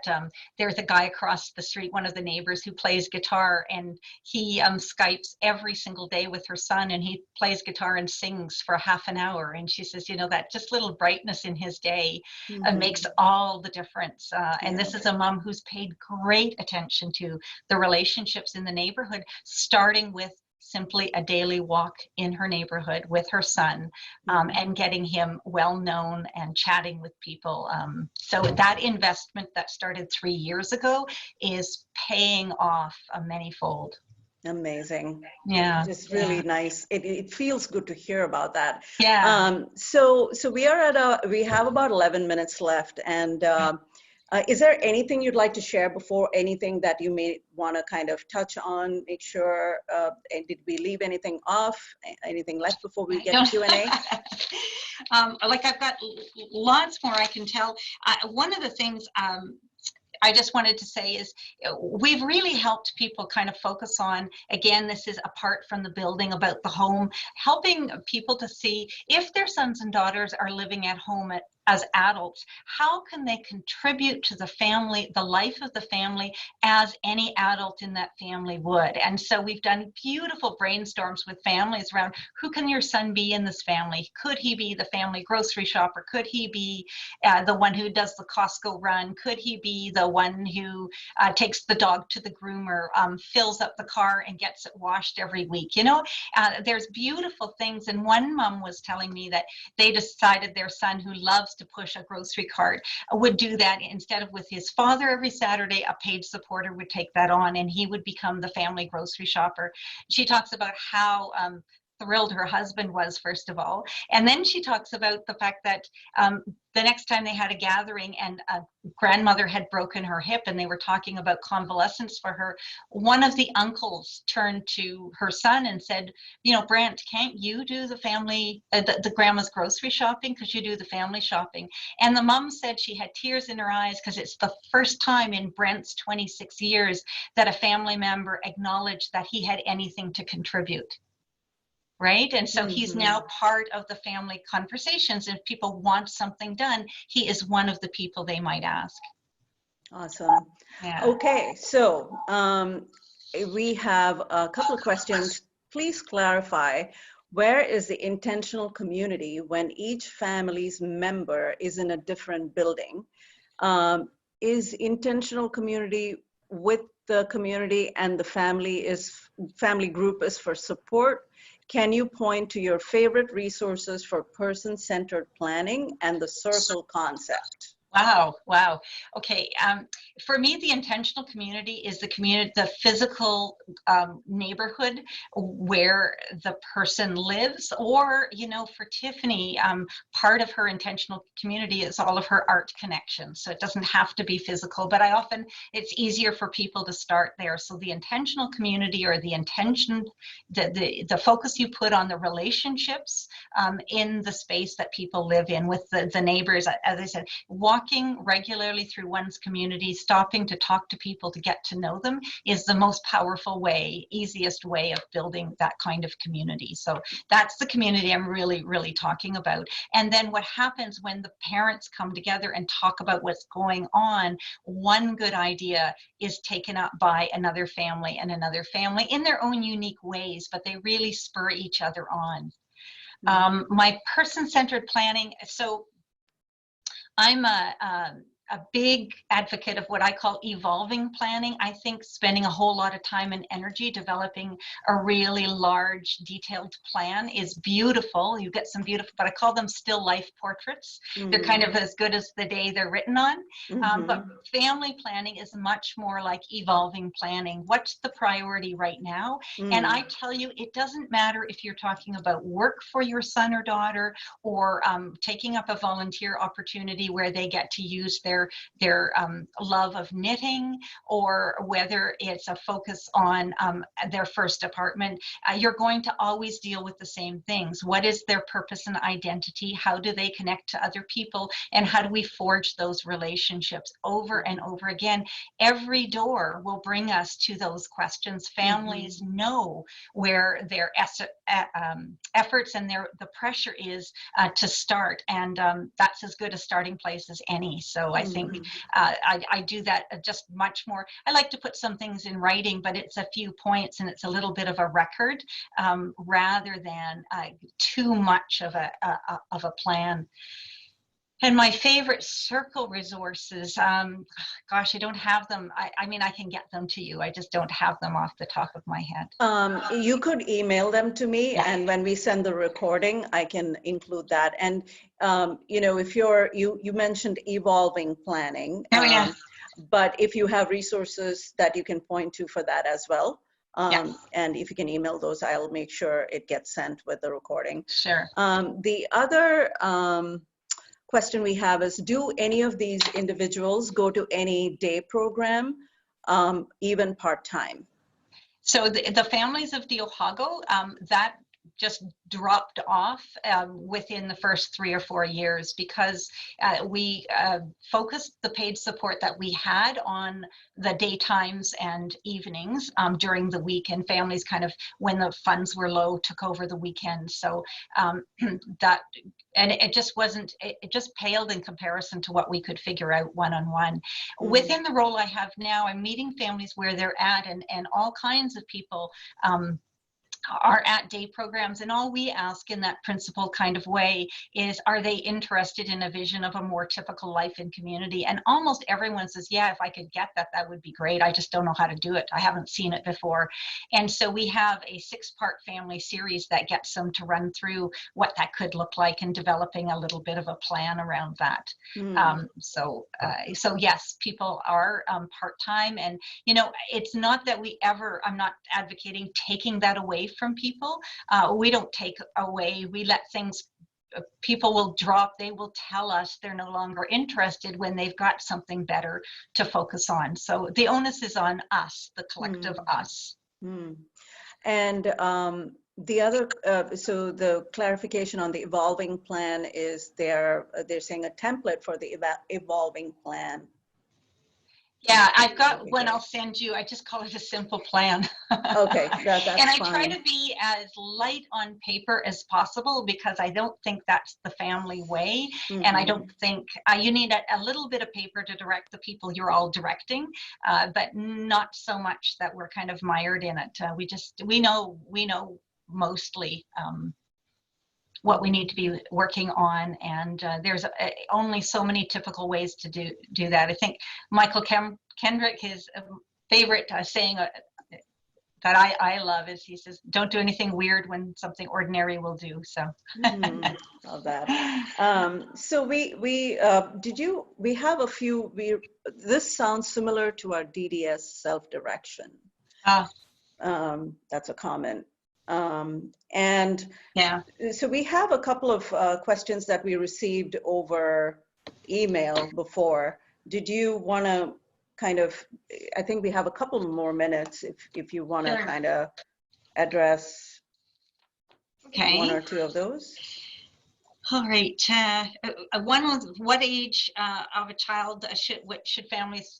there's a guy across the street, one of the neighbors, who plays guitar, and he Skypes every single day with her son, and he plays guitar and sings for half an hour. And she says, you know, that just little brightness in his day makes all the difference. And this is a mom who's paid great attention to the relationships in the neighborhood, starting with simply a daily walk in her neighborhood with her son, and getting him well known and chatting with people. So that investment that started 3 years ago is paying off a manyfold. Amazing. Yeah. Just really nice. It feels good to hear about that. Yeah. So we are we have about 11 minutes left, and is there anything you'd like to share before, anything that you may want to kind of touch on, make sure, did we leave anything off, anything left before we get to Q&A? Like, I've got lots more I can tell. One of the things I just wanted to say is we've really helped people kind of focus on, again, this is apart from the building, about the home, helping people to see if their sons and daughters are living at home as adults, how can they contribute to the family, the life of the family, as any adult in that family would. And so we've done beautiful brainstorms with families around, who can your son be in this family? Could he be the family grocery shopper? Could he be the one who does the Costco run? Could he be the one who takes the dog to the groomer, fills up the car and gets it washed every week? You know, there's beautiful things. And one mom was telling me that they decided their son, who loves to push a grocery cart, would do that instead of with his father every Saturday. A paid supporter would take that on, and he would become the family grocery shopper. She talks about how thrilled her husband was, first of all. And then she talks about the fact that the next time they had a gathering and a grandmother had broken her hip and they were talking about convalescence for her, one of the uncles turned to her son and said, you know, Brent, can't you do the family, the grandma's grocery shopping? Because you do the family shopping. And the mom said she had tears in her eyes because it's the first time in Brent's 26 years that a family member acknowledged that he had anything to contribute. Right? And so he's now part of the family conversations. And if people want something done, he is one of the people they might ask. Awesome. Yeah. Okay, so we have a couple of questions. Please clarify, where is the intentional community when each family's member is in a different building? Is intentional community with the community and the family group is for support? Can you point to your favorite resources for person-centered planning and the circle concept? Wow, wow. Okay, for me, the intentional community is the physical neighborhood where the person lives, or, you know, for Tiffany, part of her intentional community is all of her art connections. So it doesn't have to be physical, but it's easier for people to start there. So the intentional community, or the intention, the focus you put on the relationships in the space that people live in with the neighbors, as I said, walking regularly through one's community, stopping to talk to people to get to know them, is the most powerful way, easiest way of building that kind of community. So that's the community I'm really, really talking about. And then what happens when the parents come together and talk about what's going on, one good idea is taken up by another family and another family in their own unique ways, but they really spur each other on. My person-centered planning, so I'm a big advocate of what I call evolving planning. I think spending a whole lot of time and energy developing a really large, detailed plan is beautiful. You get some beautiful, but I call them still life portraits. They're kind of as good as the day they're written on. But family planning is much more like evolving planning. What's the priority right now? And I tell you, it doesn't matter if you're talking about work for your son or daughter, or taking up a volunteer opportunity where they get to use their love of knitting, or whether it's a focus on their first apartment. You're going to always deal with the same things. What is their purpose and identity? How do they connect to other people? And how do we forge those relationships over and over again? Every door will bring us to those questions. Families know where their efforts and the pressure is to start, and that's as good a starting place as any. So I think I do that just much more. I like to put some things in writing, but it's a few points and it's a little bit of a record rather than too much of a plan. And my favorite circle resources, gosh, I don't have them. I mean, I can get them to you. I just don't have them off the top of my head. You could email them to me, and when we send the recording, I can include that. And you know, if you mentioned evolving planning, but if you have resources that you can point to for that as well, and if you can email those, I'll make sure it gets sent with the recording. Sure. The other question we have is, do any of these individuals go to any day program, even part-time? So the families of Deohaeko, that just dropped off within the first 3 or 4 years, because we focused the paid support that we had on the daytimes and evenings during the week, and families kind of, when the funds were low, took over the weekend. So that, and it just wasn't, it just paled in comparison to what we could figure out one-on-one. Within the role I have now, I'm meeting families where they're at, and all kinds of people are at day programs, and all we ask in that principal kind of way is, are they interested in a vision of a more typical life in community? And almost everyone says, yeah, if I could get that, that would be great. I just don't know how to do it. I haven't seen it before. And so we have a 6-part family series that gets them to run through what that could look like, and developing a little bit of a plan around that. So yes, people are part-time, and you know, it's not that I'm not advocating taking that away away from people. We don't take away, we let things, people will drop, they will tell us they're no longer interested when they've got something better to focus on. So the onus is on us, the collective us. And the other, so the clarification on the evolving plan is they're saying a template for the evolving plan. Yeah, I've got one I'll send you. I just call it a simple plan. Okay, that's and I fine. try to be as light on paper as possible because I don't think that's the family way. And I don't think you need a little bit of paper to direct the people you're all directing, but not so much that we're kind of mired in it. We know mostly what we need to be working on, and there's only so many typical ways to do that. I think Michael Kendrick, his favorite saying that I love is, he says, "Don't do anything weird when something ordinary will do." So love that. So we have a few. This sounds similar to our DDS self-direction. That's a comment. And yeah, so we have a couple of questions that we received over email before. Did you want to kind of, I think we have a couple more minutes if you want to kind of address one or two of those. All right. One was, what age of a child should families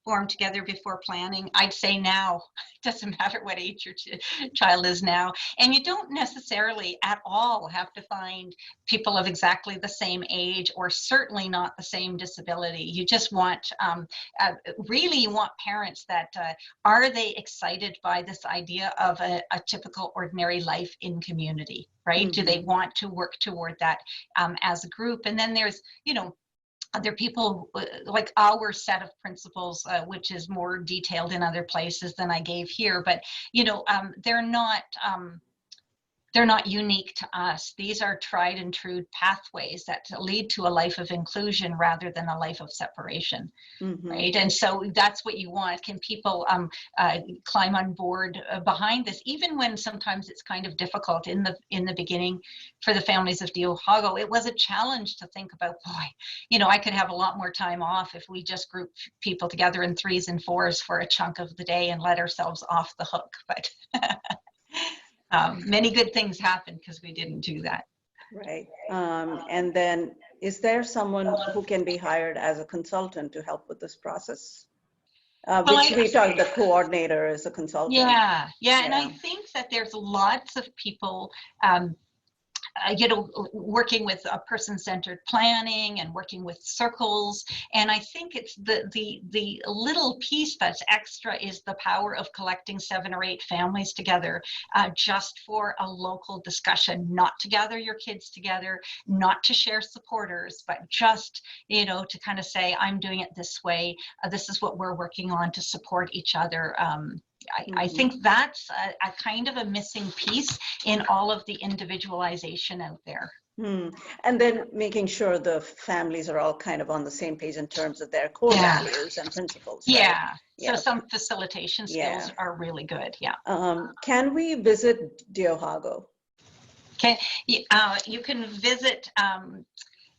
form together before planning? I'd say now. It doesn't matter what age your child is now. And you don't necessarily at all have to find people of exactly the same age, or certainly not the same disability. You just want, really you want parents that, are they excited by this idea of a typical ordinary life in community, right? Do they want to work toward that as a group? And then there's, other people like our set of principles, which is more detailed in other places than I gave here, but they're not unique to us. These are tried and true pathways that lead to a life of inclusion rather than a life of separation, right? And so that's what you want. Can people climb on board behind this, even when sometimes it's kind of difficult in the beginning for the families of Deohaeko? It was a challenge to think about, boy, I could have a lot more time off if we just group people together in 3s and 4s for a chunk of the day and let ourselves off the hook. But many good things happen because we didn't do that. Right. And then is there someone who can be hired as a consultant to help with this process? Which we talked, the coordinator is a consultant. Yeah. And I think that there's lots of people working with person-centered planning and working with circles. And I think it's the little piece that's extra is the power of collecting 7 or 8 families together just for a local discussion, not to gather your kids together, not to share supporters, but just, to kind of say, I'm doing it this way. This is what we're working on to support each other. I think that's a kind of a missing piece in all of the individualization out there. And then making sure the families are all kind of on the same page in terms of their core values and principles. Right? So some facilitation skills are really good. Can we visit Deohaeko? You can visit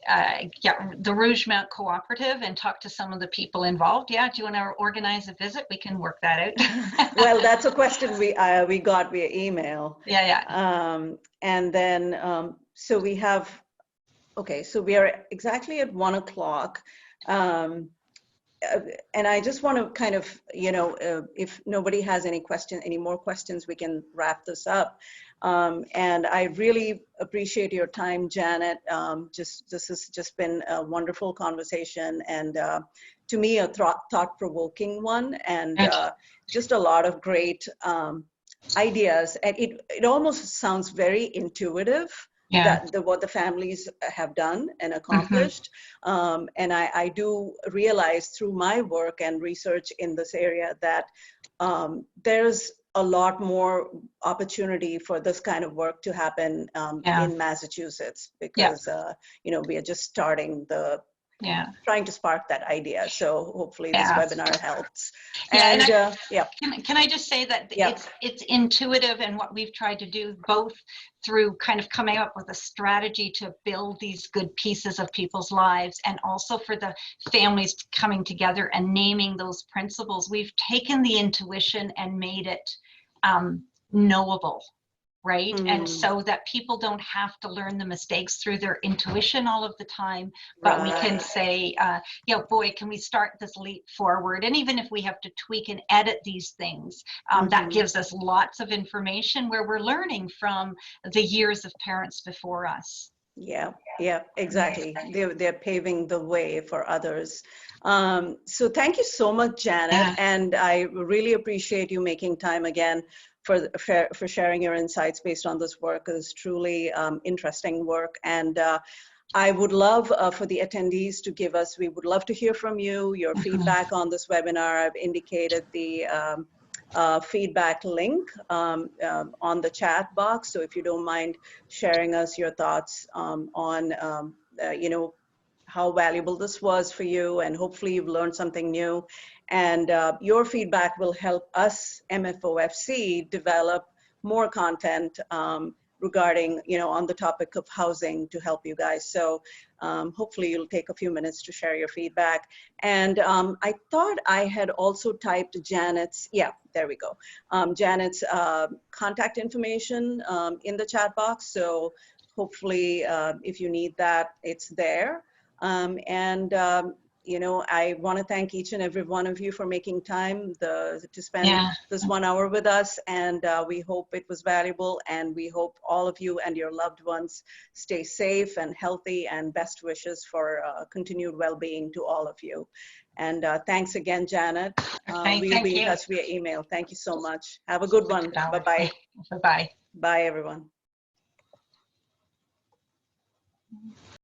the Rougemont Cooperative and talk to some of the people involved. Do you want to organize a visit? We can work that out. Well, that's a question we got via email. And then, so we have, so we are exactly at 1 o'clock. And I just want to kind of, if nobody has any more questions, we can wrap this up. And I really appreciate your time, Janet. This has just been a wonderful conversation, and to me, a thought-provoking one, and just a lot of great ideas. And it almost sounds very intuitive. What the families have done and accomplished. And I do realize through my work and research in this area that there's a lot more opportunity for this kind of work to happen in Massachusetts, because we are just starting the trying to spark that idea. So hopefully this webinar helps. And yeah. Can I just say that it's intuitive, and what we've tried to do both through kind of coming up with a strategy to build these good pieces of people's lives, and also for the families coming together and naming those principles. We've taken the intuition and made it knowable. Right? And so that people don't have to learn the mistakes through their intuition all of the time, but we can say, boy, can we start this leap forward? And even if we have to tweak and edit these things, that gives us lots of information where we're learning from the years of parents before us. Yeah, exactly. They're paving the way for others. So thank you so much, Janet. And I really appreciate you making time again for sharing your insights based on this work. It's truly interesting work. And I would love for the attendees to we would love to hear from you, your feedback on this webinar. I've indicated the feedback link on the chat box. So if you don't mind sharing us your thoughts on, how valuable this was for you, and hopefully you've learned something new. And your feedback will help us, MFOFC, develop more content regarding, on the topic of housing to help you guys. So hopefully you'll take a few minutes to share your feedback. And I thought I had also typed Janet's, there we go, Janet's contact information in the chat box. So hopefully if you need that, it's there. I want to thank each and every one of you for making time to spend this 1 hour with us. And we hope it was valuable, and we hope all of you and your loved ones stay safe and healthy, and best wishes for continued well-being to all of you. And thanks again, Janet. We'll be in touch via email. Thank you so much. Have a good one. Bye-bye. Bye-bye. Bye, everyone.